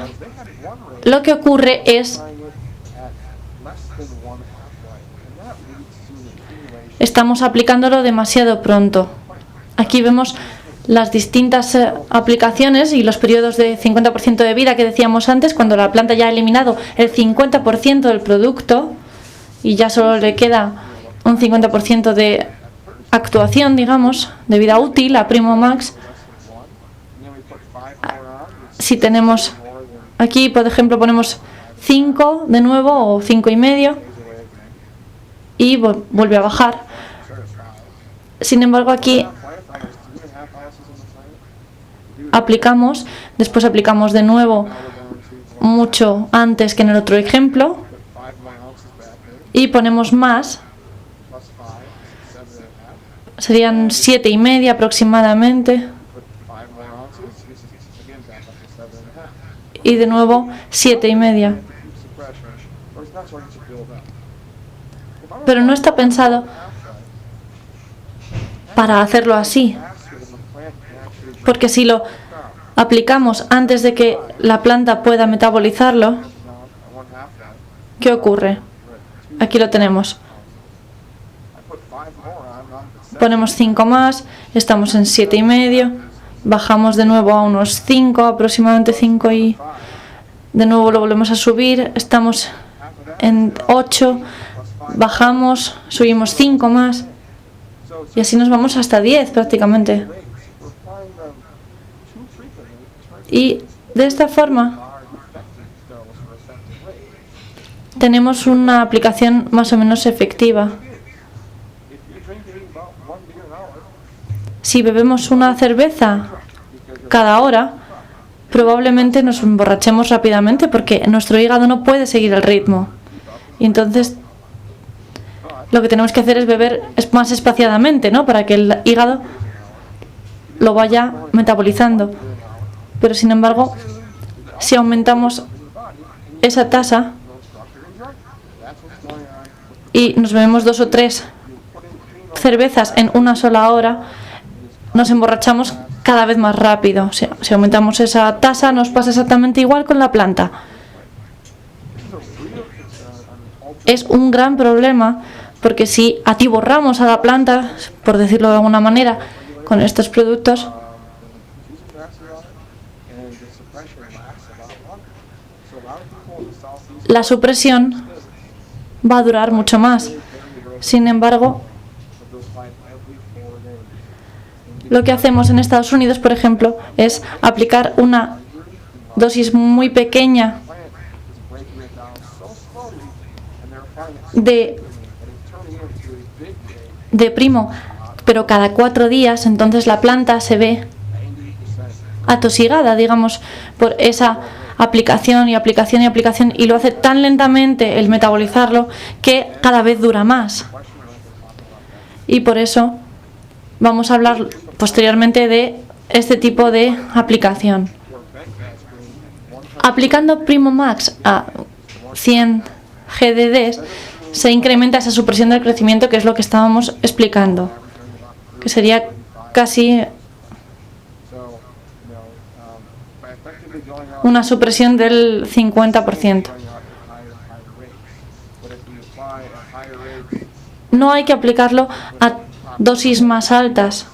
lo que ocurre es estamos aplicándolo demasiado pronto. Aquí vemos las distintas aplicaciones y los periodos de 50% de vida que decíamos antes, cuando la planta ya ha eliminado el 50% del producto y ya solo le queda un 50% de actuación, digamos, de vida útil a primo max. Si tenemos aquí, por ejemplo, ponemos 5 de nuevo o 5,5 y vuelve a bajar. Sin embargo, aquí después aplicamos de nuevo mucho antes que en el otro ejemplo y ponemos más, serían 7,5 aproximadamente, y de nuevo 7,5. Pero no está pensado para hacerlo así, porque si lo aplicamos antes de que la planta pueda metabolizarlo, ¿qué ocurre? Aquí lo tenemos. Ponemos 5 más, estamos en 7,5, bajamos de nuevo a unos 5, aproximadamente 5, y de nuevo lo volvemos a subir, estamos en 8, bajamos, subimos 5 más, y así nos vamos hasta 10 prácticamente. Y de esta forma tenemos una aplicación más o menos efectiva. Si bebemos una cerveza cada hora, probablemente nos emborrachemos rápidamente porque nuestro hígado no puede seguir el ritmo. Y entonces lo que tenemos que hacer es beber más espaciadamente, ¿no? Para que el hígado lo vaya metabolizando. Pero sin embargo, si aumentamos esa tasa y nos bebemos 2 o 3 cervezas en una sola hora, nos emborrachamos cada vez más rápido. Si aumentamos esa tasa, nos pasa exactamente igual con la planta. Es un gran problema porque si atiborramos a la planta, por decirlo de alguna manera, con estos productos, la supresión va a durar mucho más. Sin embargo, lo que hacemos en Estados Unidos, por ejemplo, es aplicar una dosis muy pequeña de primo, pero cada 4 días, entonces la planta se ve atosigada, digamos, por esa aplicación y aplicación y aplicación, y lo hace tan lentamente el metabolizarlo que cada vez dura más. Y por eso vamos a hablar posteriormente de este tipo de aplicación. Aplicando Primo Max a 100 GDDs se incrementa esa supresión del crecimiento, que es lo que estábamos explicando, que sería casi una supresión del 50%. No hay que aplicarlo a dosis más altas,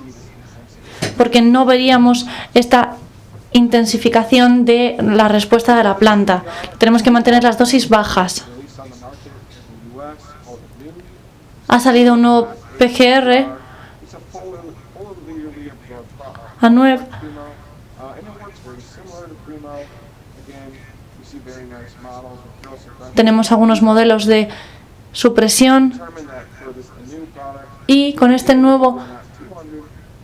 porque no veríamos esta intensificación de la respuesta de la planta. Tenemos que mantener las dosis bajas. Ha salido un nuevo PGR a 9. Tenemos algunos modelos de supresión y con este nuevo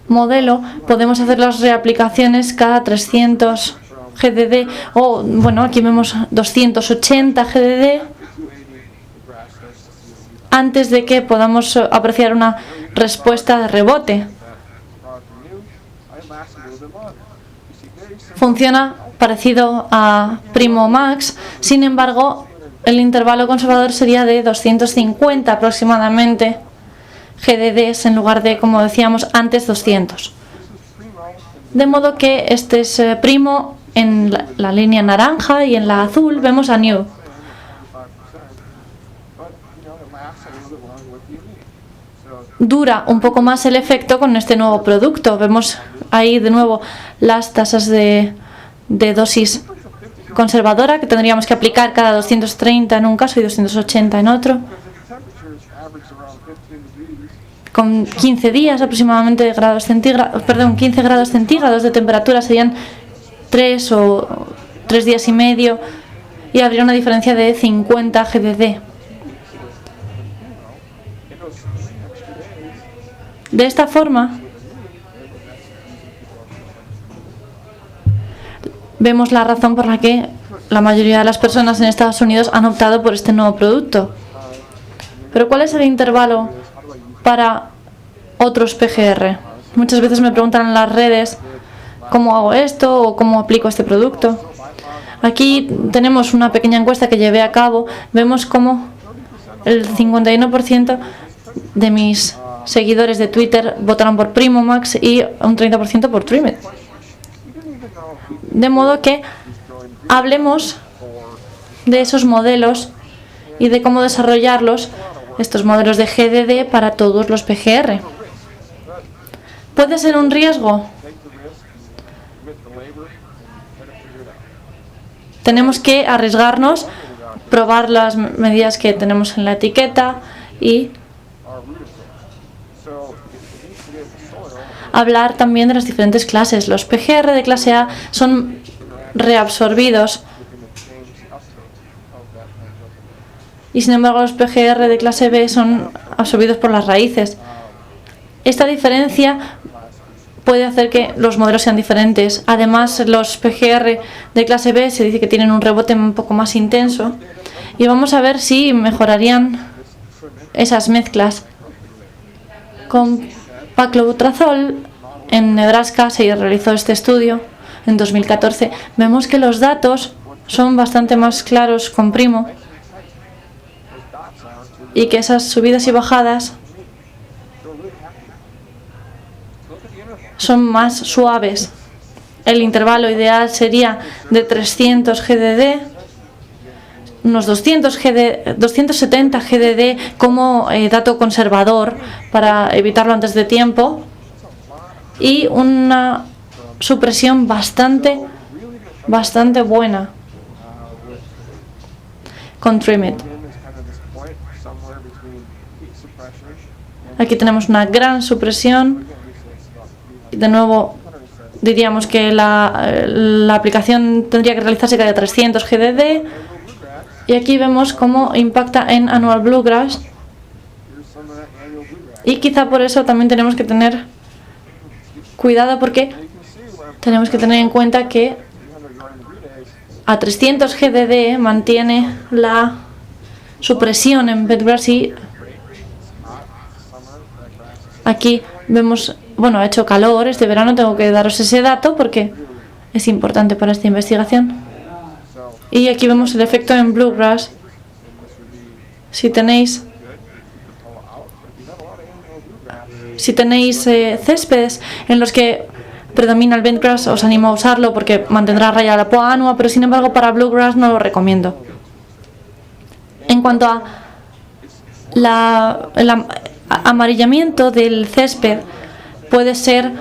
modelo podemos hacer las reaplicaciones cada 300 GDD o, bueno, aquí vemos 280 GDD antes de que podamos apreciar una respuesta de rebote. Funciona parecido a Primo Max, sin embargo, el intervalo conservador sería de 250 aproximadamente GDDs en lugar de, como decíamos antes, 200. De modo que este es Primo en la línea naranja y en la azul vemos a New. Dura un poco más el efecto con este nuevo producto. Vemos ahí de nuevo las tasas de dosis conservadora que tendríamos que aplicar cada 230 en un caso y 280 en otro, con 15 días aproximadamente de grados centígrados, 15 grados centígrados de temperatura serían 3 o 3 días y medio, y habría una diferencia de 50 GDD. De esta forma vemos la razón por la que la mayoría de las personas en Estados Unidos han optado por este nuevo producto. Pero ¿cuál es el intervalo para otros PGR? Muchas veces me preguntan en las redes cómo hago esto o cómo aplico este producto. Aquí tenemos una pequeña encuesta que llevé a cabo. Vemos cómo el 51% de mis seguidores de Twitter votaron por PrimoMax y un 30% por Trimit. De modo que hablemos de esos modelos y de cómo desarrollarlos, estos modelos de GDD para todos los PGR. ¿Puede ser un riesgo? Tenemos que arriesgarnos, probar las medidas que tenemos en la etiqueta y hablar también de las diferentes clases. Los PGR de clase A son reabsorbidos y sin embargo los PGR de clase B son absorbidos por las raíces. Esta diferencia puede hacer que los modelos sean diferentes. Además, los PGR de clase B se dice que tienen un rebote un poco más intenso y vamos a ver si mejorarían esas mezclas. Con paclobutrazol en Nebraska se realizó este estudio en 2014. Vemos que los datos son bastante más claros con Primo y que esas subidas y bajadas son más suaves. El intervalo ideal sería de 300 GDD, unos 270 GDD como dato conservador para evitarlo antes de tiempo y una supresión bastante buena con Trimit. Aquí tenemos una gran supresión. De nuevo, diríamos que la aplicación tendría que realizarse cada 300 GDD. Y aquí vemos cómo impacta en Annual Bluegrass. Y quizá por eso también tenemos que tener cuidado, porque tenemos que tener en cuenta que a 300 GDD mantiene la supresión en Bentgrass y aquí vemos, bueno, ha hecho calor este verano, tengo que daros ese dato porque es importante para esta investigación. Y aquí vemos el efecto en Bluegrass. Si tenéis céspedes en los que predomina el Bentgrass, os animo a usarlo porque mantendrá raya la poa annua, pero sin embargo para Bluegrass no lo recomiendo. En cuanto a el amarillamiento del césped, puede ser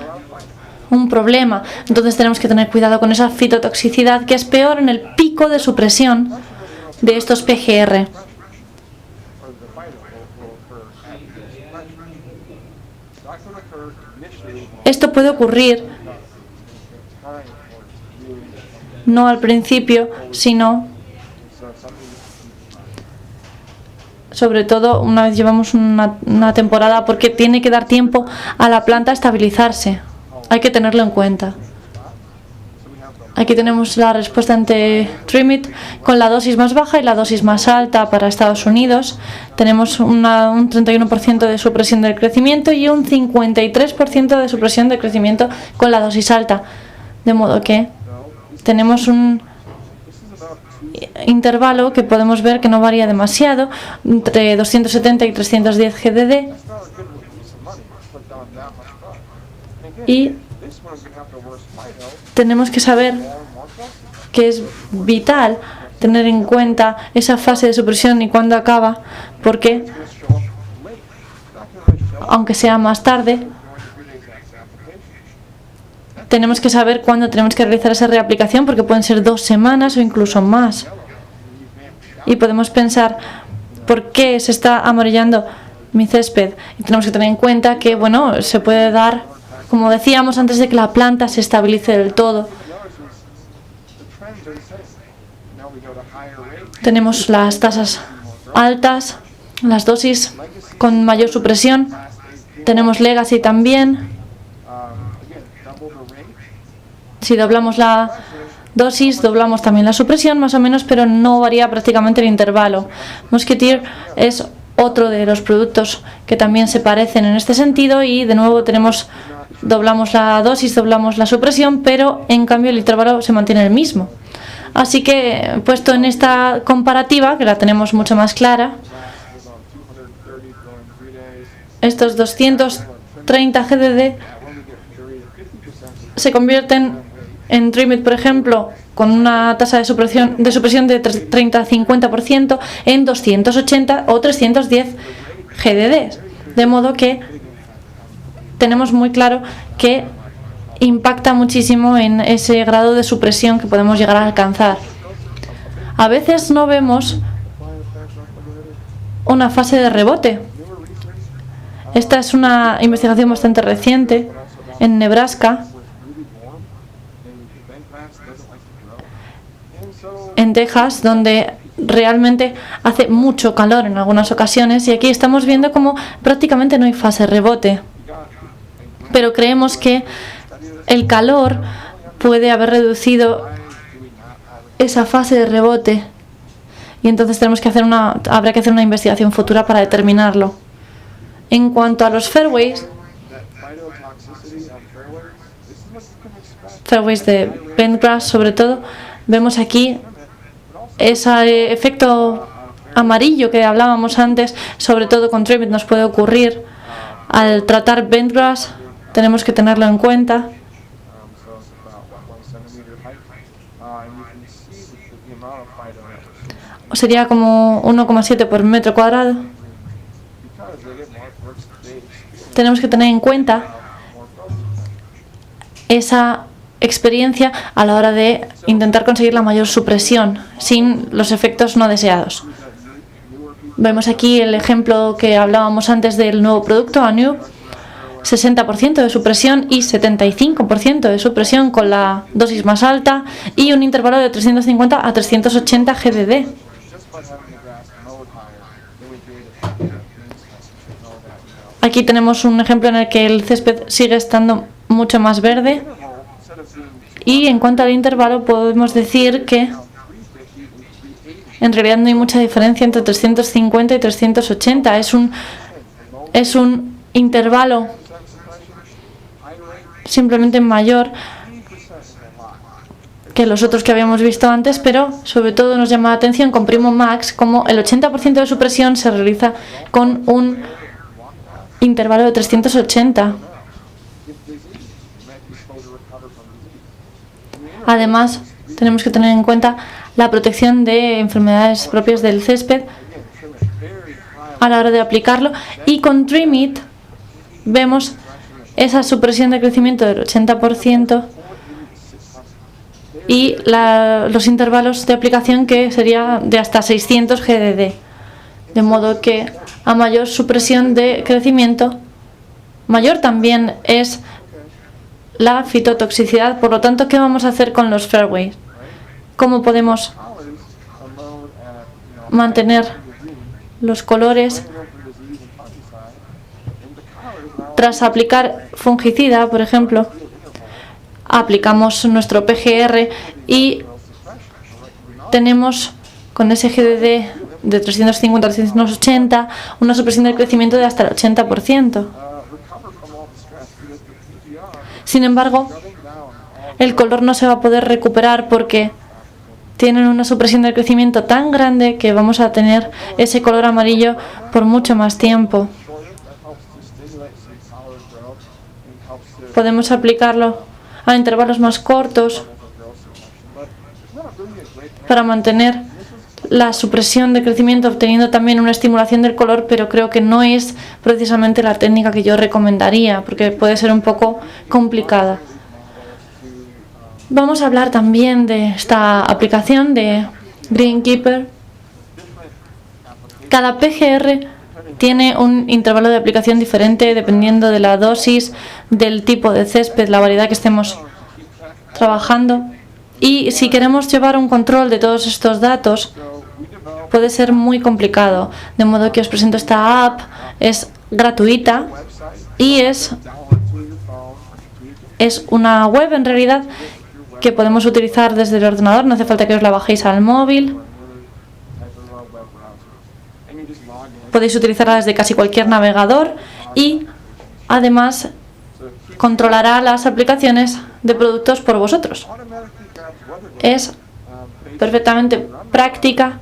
un problema. Entonces tenemos que tener cuidado con esa fitotoxicidad, que es peor en el pico de supresión de estos PGR. Esto puede ocurrir no al principio, sino sobre todo una vez llevamos una temporada, porque tiene que dar tiempo a la planta a estabilizarse. Hay que tenerlo en cuenta. Aquí tenemos la respuesta ante Trimit con la dosis más baja y la dosis más alta para Estados Unidos. Tenemos un 31% de supresión del crecimiento y un 53% de supresión del crecimiento con la dosis alta. De modo que tenemos un intervalo que podemos ver que no varía demasiado, entre 270 y 310 GDD. Y tenemos que saber que es vital tener en cuenta esa fase de supresión y cuándo acaba, porque aunque sea más tarde, tenemos que saber cuándo tenemos que realizar esa reaplicación, porque pueden ser 2 semanas o incluso más. Y podemos pensar, ¿por qué se está amarillando mi césped? Y tenemos que tener en cuenta que, bueno, se puede dar, como decíamos, antes de que la planta se estabilice del todo. Tenemos las tasas altas, las dosis con mayor supresión. Tenemos Legacy también. Si doblamos la dosis, doblamos también la supresión, más o menos, pero no varía prácticamente el intervalo. Musketeer es otro de los productos que también se parecen en este sentido, y de nuevo doblamos la dosis, doblamos la supresión, pero en cambio el intervalo se mantiene el mismo. Así que, puesto en esta comparativa, que la tenemos mucho más clara, estos 230 GDD se convierten en Dreamit, por ejemplo, con una tasa de supresión de 30-50% en 280 o 310 GDD. De modo que tenemos muy claro que impacta muchísimo en ese grado de supresión que podemos llegar a alcanzar. A veces no vemos una fase de rebote. Esta es una investigación bastante reciente en Nebraska, en Texas, donde realmente hace mucho calor en algunas ocasiones, y aquí estamos viendo como prácticamente no hay fase de rebote. Pero creemos que el calor puede haber reducido esa fase de rebote, y entonces habrá que hacer una investigación futura para determinarlo. En cuanto a los fairways de bentgrass sobre todo, vemos aquí ese efecto amarillo que hablábamos antes, sobre todo con Dreamit nos puede ocurrir al tratar bentgrass. Tenemos que tenerlo en cuenta. Sería como 1,7 por metro cuadrado. Tenemos que tener en cuenta esa experiencia a la hora de intentar conseguir la mayor supresión sin los efectos no deseados. Vemos aquí el ejemplo que hablábamos antes del nuevo producto, ANU, 60% de supresión y 75% de supresión con la dosis más alta y un intervalo de 350 a 380 GDD. Aquí tenemos un ejemplo en el que el césped sigue estando mucho más verde, y en cuanto al intervalo podemos decir que en realidad no hay mucha diferencia entre 350 y 380. Es un intervalo simplemente mayor que los otros que habíamos visto antes, pero sobre todo nos llama la atención con Primo Max como el 80% de supresión se realiza con un intervalo de 380. Además, tenemos que tener en cuenta la protección de enfermedades propias del césped a la hora de aplicarlo, y con Dreamit vemos esa supresión de crecimiento del 80% y los intervalos de aplicación que sería de hasta 600 GDD. De modo que a mayor supresión de crecimiento, mayor también es la fitotoxicidad. Por lo tanto, ¿qué vamos a hacer con los fairways? ¿Cómo podemos mantener los colores tras aplicar fungicida, por ejemplo? Aplicamos nuestro PGR y tenemos con ese GDD de 350 a 380 una supresión del crecimiento de hasta el 80%. Sin embargo, el color no se va a poder recuperar porque tienen una supresión del crecimiento tan grande que vamos a tener ese color amarillo por mucho más tiempo. Podemos aplicarlo a intervalos más cortos para mantener la supresión de crecimiento, obteniendo también una estimulación del color, pero creo que no es precisamente la técnica que yo recomendaría porque puede ser un poco complicada. Vamos a hablar también de esta aplicación de Greenkeeper. Cada PGR tiene un intervalo de aplicación diferente dependiendo de la dosis, del tipo de césped, la variedad que estemos trabajando. Y si queremos llevar un control de todos estos datos, puede ser muy complicado. De modo que os presento esta app. Es gratuita y es una web en realidad que podemos utilizar desde el ordenador. No hace falta que os la bajéis al móvil. podéis utilizarla desde casi cualquier navegador y además controlará las aplicaciones de productos por vosotros. Es perfectamente práctica,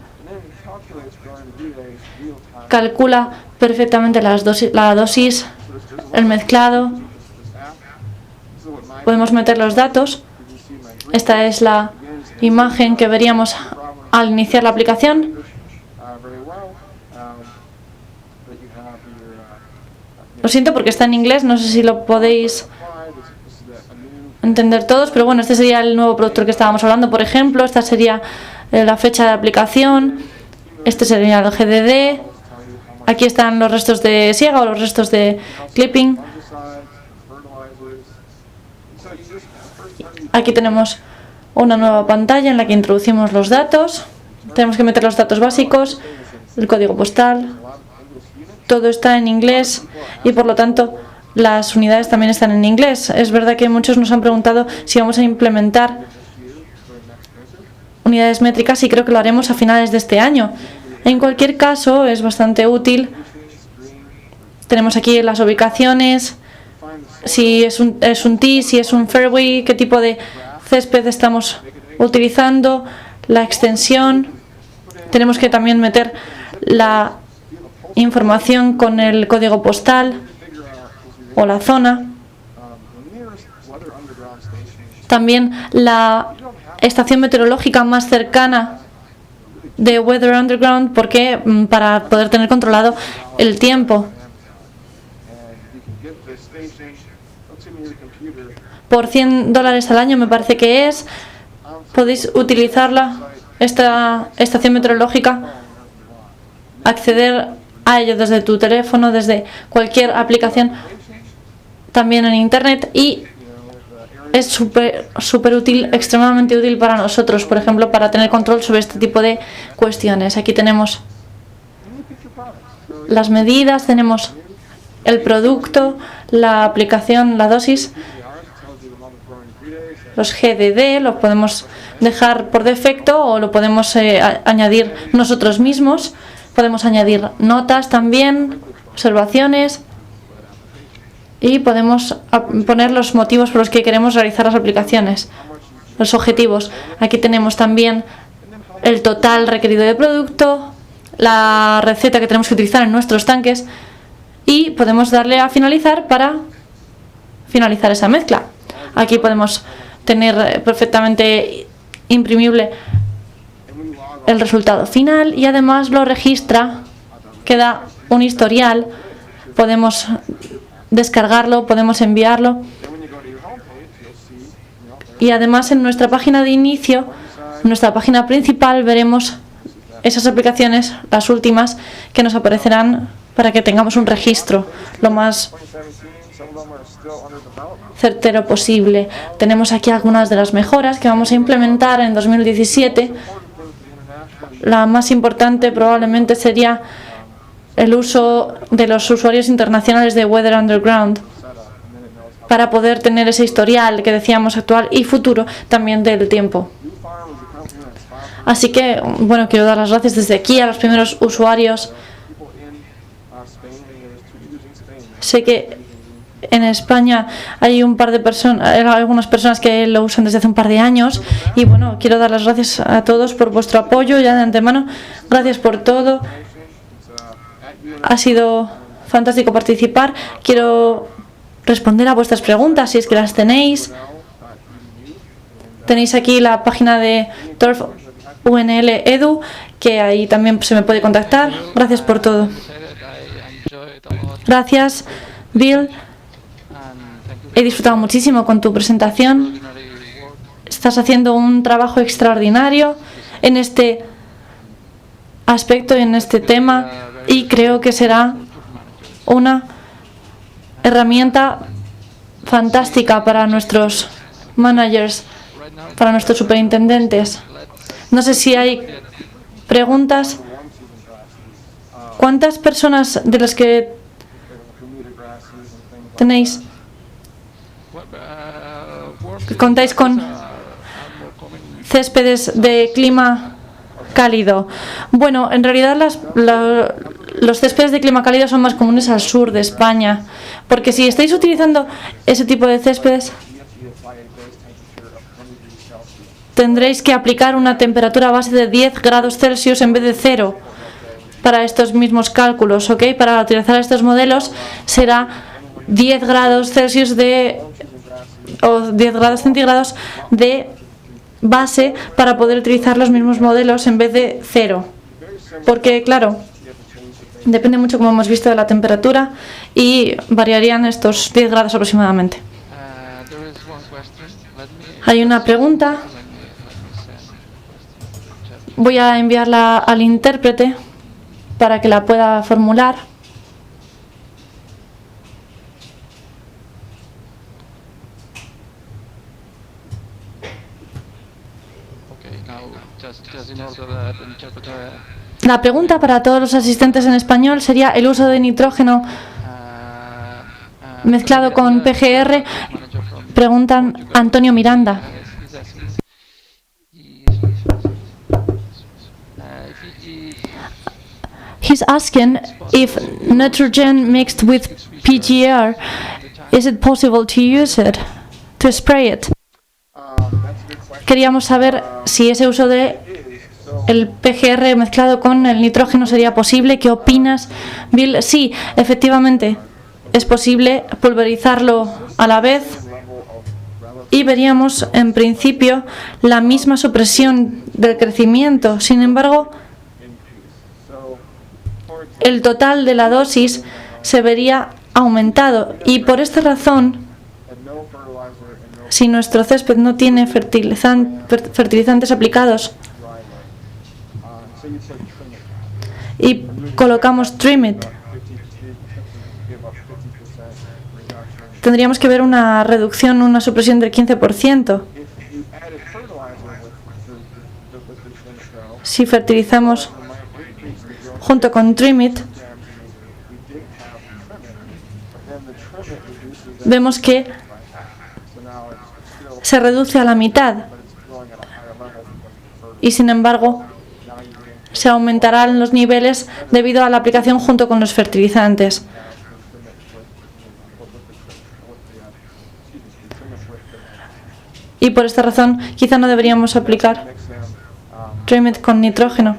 calcula perfectamente la dosis, el mezclado. Podemos meter los datos. Esta es la imagen que veríamos al iniciar la aplicación. Lo siento porque está en inglés, no sé si lo podéis entender todos, pero bueno, este sería el nuevo producto del que estábamos hablando, por ejemplo. Esta sería la fecha de aplicación. Este sería el GDD. Aquí están los restos de siega o los restos de clipping. Aquí tenemos una nueva pantalla en la que introducimos los datos. Tenemos que meter los datos básicos, el código postal. Todo está en inglés y por lo tanto las unidades también están en inglés. Es verdad que muchos nos han preguntado si vamos a implementar unidades métricas y creo que lo haremos a finales de este año. En cualquier caso es bastante útil. Tenemos aquí las ubicaciones, si es un tee, si es un fairway, qué tipo de césped estamos utilizando, la extensión. Tenemos que también meter la información con el código postal o la zona. También la estación meteorológica más cercana de Weather Underground, porque para poder tener controlado el tiempo. Por $100 al año me parece que es, podéis utilizarla, esta estación meteorológica, acceder a ello desde tu teléfono, desde cualquier aplicación, también en internet, y es súper útil, extremadamente útil para nosotros, por ejemplo, para tener control sobre este tipo de cuestiones. Aquí tenemos las medidas, tenemos el producto, la aplicación, la dosis, los GDD, los podemos dejar por defecto o lo podemos añadir nosotros mismos. Podemos añadir notas también, observaciones, y podemos poner los motivos por los que queremos realizar las aplicaciones, los objetivos. Aquí tenemos también el total requerido de producto, la receta que tenemos que utilizar en nuestros tanques, y podemos darle a finalizar para finalizar esa mezcla. Aquí podemos tener perfectamente imprimible el resultado final y además lo registra, queda un historial, podemos descargarlo, podemos enviarlo, y además en nuestra página de inicio, en nuestra página principal, veremos esas aplicaciones, las últimas, que nos aparecerán para que tengamos un registro lo más certero posible. Tenemos aquí algunas de las mejoras que vamos a implementar en 2017. La más importante probablemente sería el uso de los usuarios internacionales de Weather Underground para poder tener ese historial que decíamos actual y futuro también del tiempo. Así que, bueno, quiero dar las gracias desde aquí a los primeros usuarios. Sé que en España hay un par de personas, algunas personas que lo usan desde hace un par de años, y bueno, quiero dar las gracias a todos por vuestro apoyo ya de antemano. Gracias por todo. Ha sido fantástico participar. Quiero responder a vuestras preguntas si es que las tenéis. Tenéis aquí la página de Turf UNL Edu, que ahí también se me puede contactar. Gracias por todo. Gracias, Bill. He disfrutado muchísimo con tu presentación. Estás haciendo un trabajo extraordinario en este aspecto, en este tema, y creo que será una herramienta fantástica para nuestros managers, para nuestros superintendentes. No sé si hay preguntas. ¿Cuántas personas de las que tenéis contáis con céspedes de clima cálido? Bueno, en realidad los céspedes de clima cálido son más comunes al sur de España, porque si estáis utilizando ese tipo de céspedes, tendréis que aplicar una temperatura base de 10 grados Celsius en vez de 0 para estos mismos cálculos, ¿ok? Para utilizar estos modelos será 10 grados Celsius o 10 grados centígrados de base para poder utilizar los mismos modelos en vez de 0. Porque, claro, depende mucho, como hemos visto, de la temperatura y variarían estos 10 grados aproximadamente. Hay una pregunta. Voy a enviarla al intérprete para que la pueda formular. La pregunta para todos los asistentes en español sería el uso de nitrógeno mezclado con PGR. Preguntan Antonio Miranda. He's asking if nitrogen mixed with PGR, is it possible to use it, to spray it? Queríamos saber si ese uso de el PGR mezclado con el nitrógeno sería posible. ¿Qué opinas, Bill? Sí, efectivamente, es posible pulverizarlo a la vez y veríamos en principio la misma supresión del crecimiento. Sin embargo, el total de la dosis se vería aumentado y por esta razón, si nuestro césped no tiene fertilizantes aplicados y colocamos Trim It, tendríamos que ver una reducción, una supresión del 15%. Si fertilizamos junto con Trim It, vemos que se reduce a la mitad y sin embargo se aumentarán los niveles debido a la aplicación junto con los fertilizantes. Y por esta razón quizá no deberíamos aplicar Trim It con nitrógeno.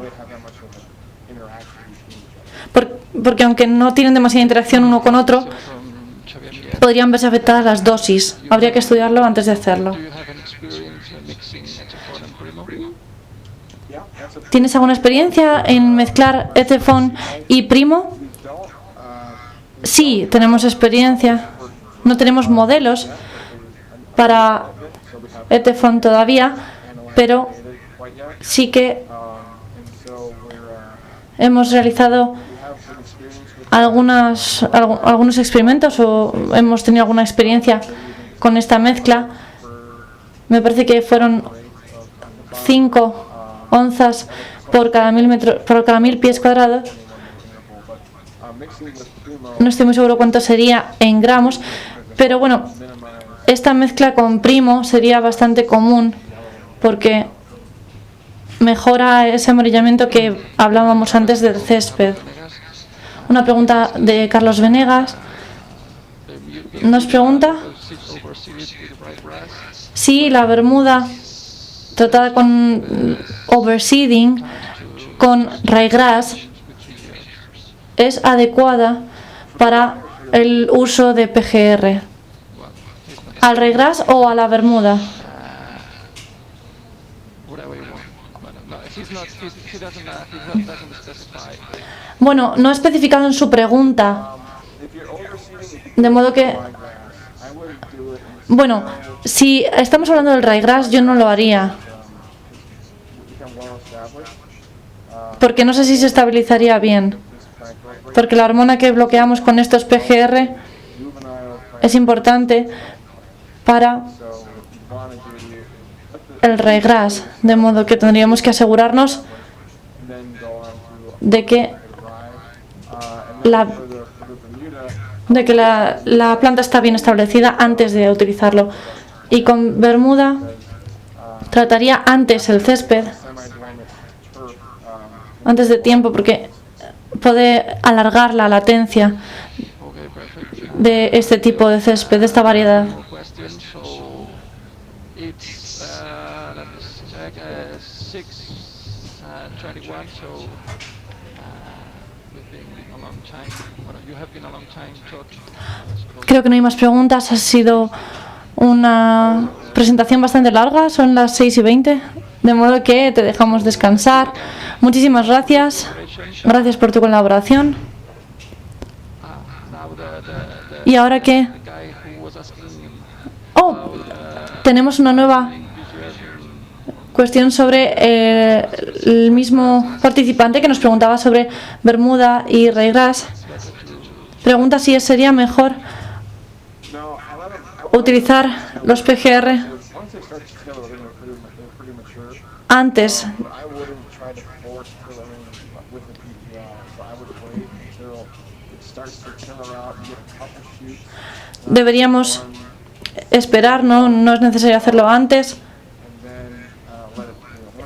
Porque aunque no tienen demasiada interacción uno con otro, podrían verse afectadas las dosis. Habría que estudiarlo antes de hacerlo. ¿Tienes alguna experiencia en mezclar Etefon y Primo? Sí, tenemos experiencia. No tenemos modelos para Etefon todavía, pero sí que hemos realizado algunos experimentos o hemos tenido alguna experiencia con esta mezcla. Me parece que fueron 5 onzas por cada 1000 pies cuadrados. No estoy muy seguro cuánto sería en gramos, pero bueno, esta mezcla con Primo sería bastante común porque mejora ese amarillamiento que hablábamos antes del césped. Una pregunta de Carlos Venegas. Nos pregunta si la bermuda tratada con overseeding, con ryegrass, es adecuada para el uso de PGR. ¿Al ryegrass o a la bermuda? Bueno, no ha especificado en su pregunta, de modo que, bueno, si estamos hablando del ryegrass, yo no lo haría, porque no sé si se estabilizaría bien, porque la hormona que bloqueamos con estos PGR es importante para el ryegrass, de modo que tendríamos que asegurarnos de que la planta está bien establecida antes de utilizarlo. Y con bermuda trataría antes el césped, antes de tiempo, porque puede alargar la latencia de este tipo de césped, de esta variedad. Creo que no hay más preguntas. Ha sido una presentación bastante larga, son las 6:20, de modo que te dejamos descansar. Muchísimas gracias. Gracias por tu colaboración. ¿Y ahora qué? Oh, tenemos una nueva cuestión sobre el mismo participante que nos preguntaba sobre Bermuda y Ryegrass. Pregunta si sería mejor utilizar los PGR antes. Deberíamos esperar, no es necesario hacerlo antes.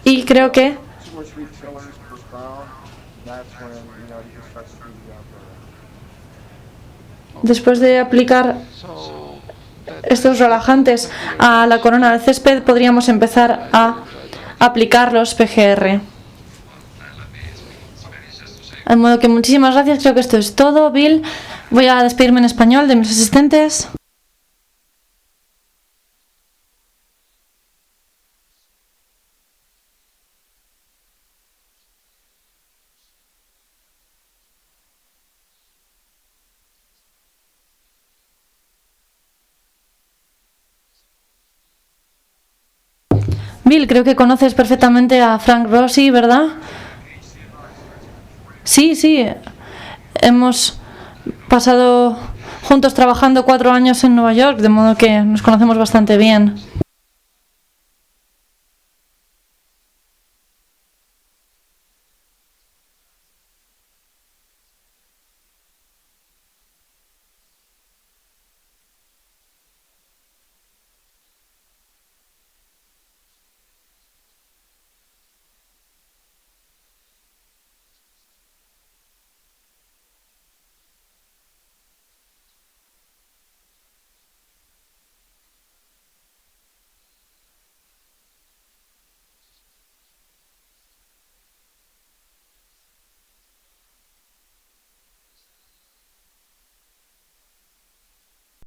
Y creo que después de aplicar estos relajantes a la corona del césped, podríamos empezar a aplicar los PGR. De modo que muchísimas gracias, creo que esto es todo. Bill, voy a despedirme en español de mis asistentes. Bill, creo que conoces perfectamente a Frank Rossi, ¿verdad? Sí. Hemos pasado juntos trabajando 4 años en Nueva York, de modo que nos conocemos bastante bien.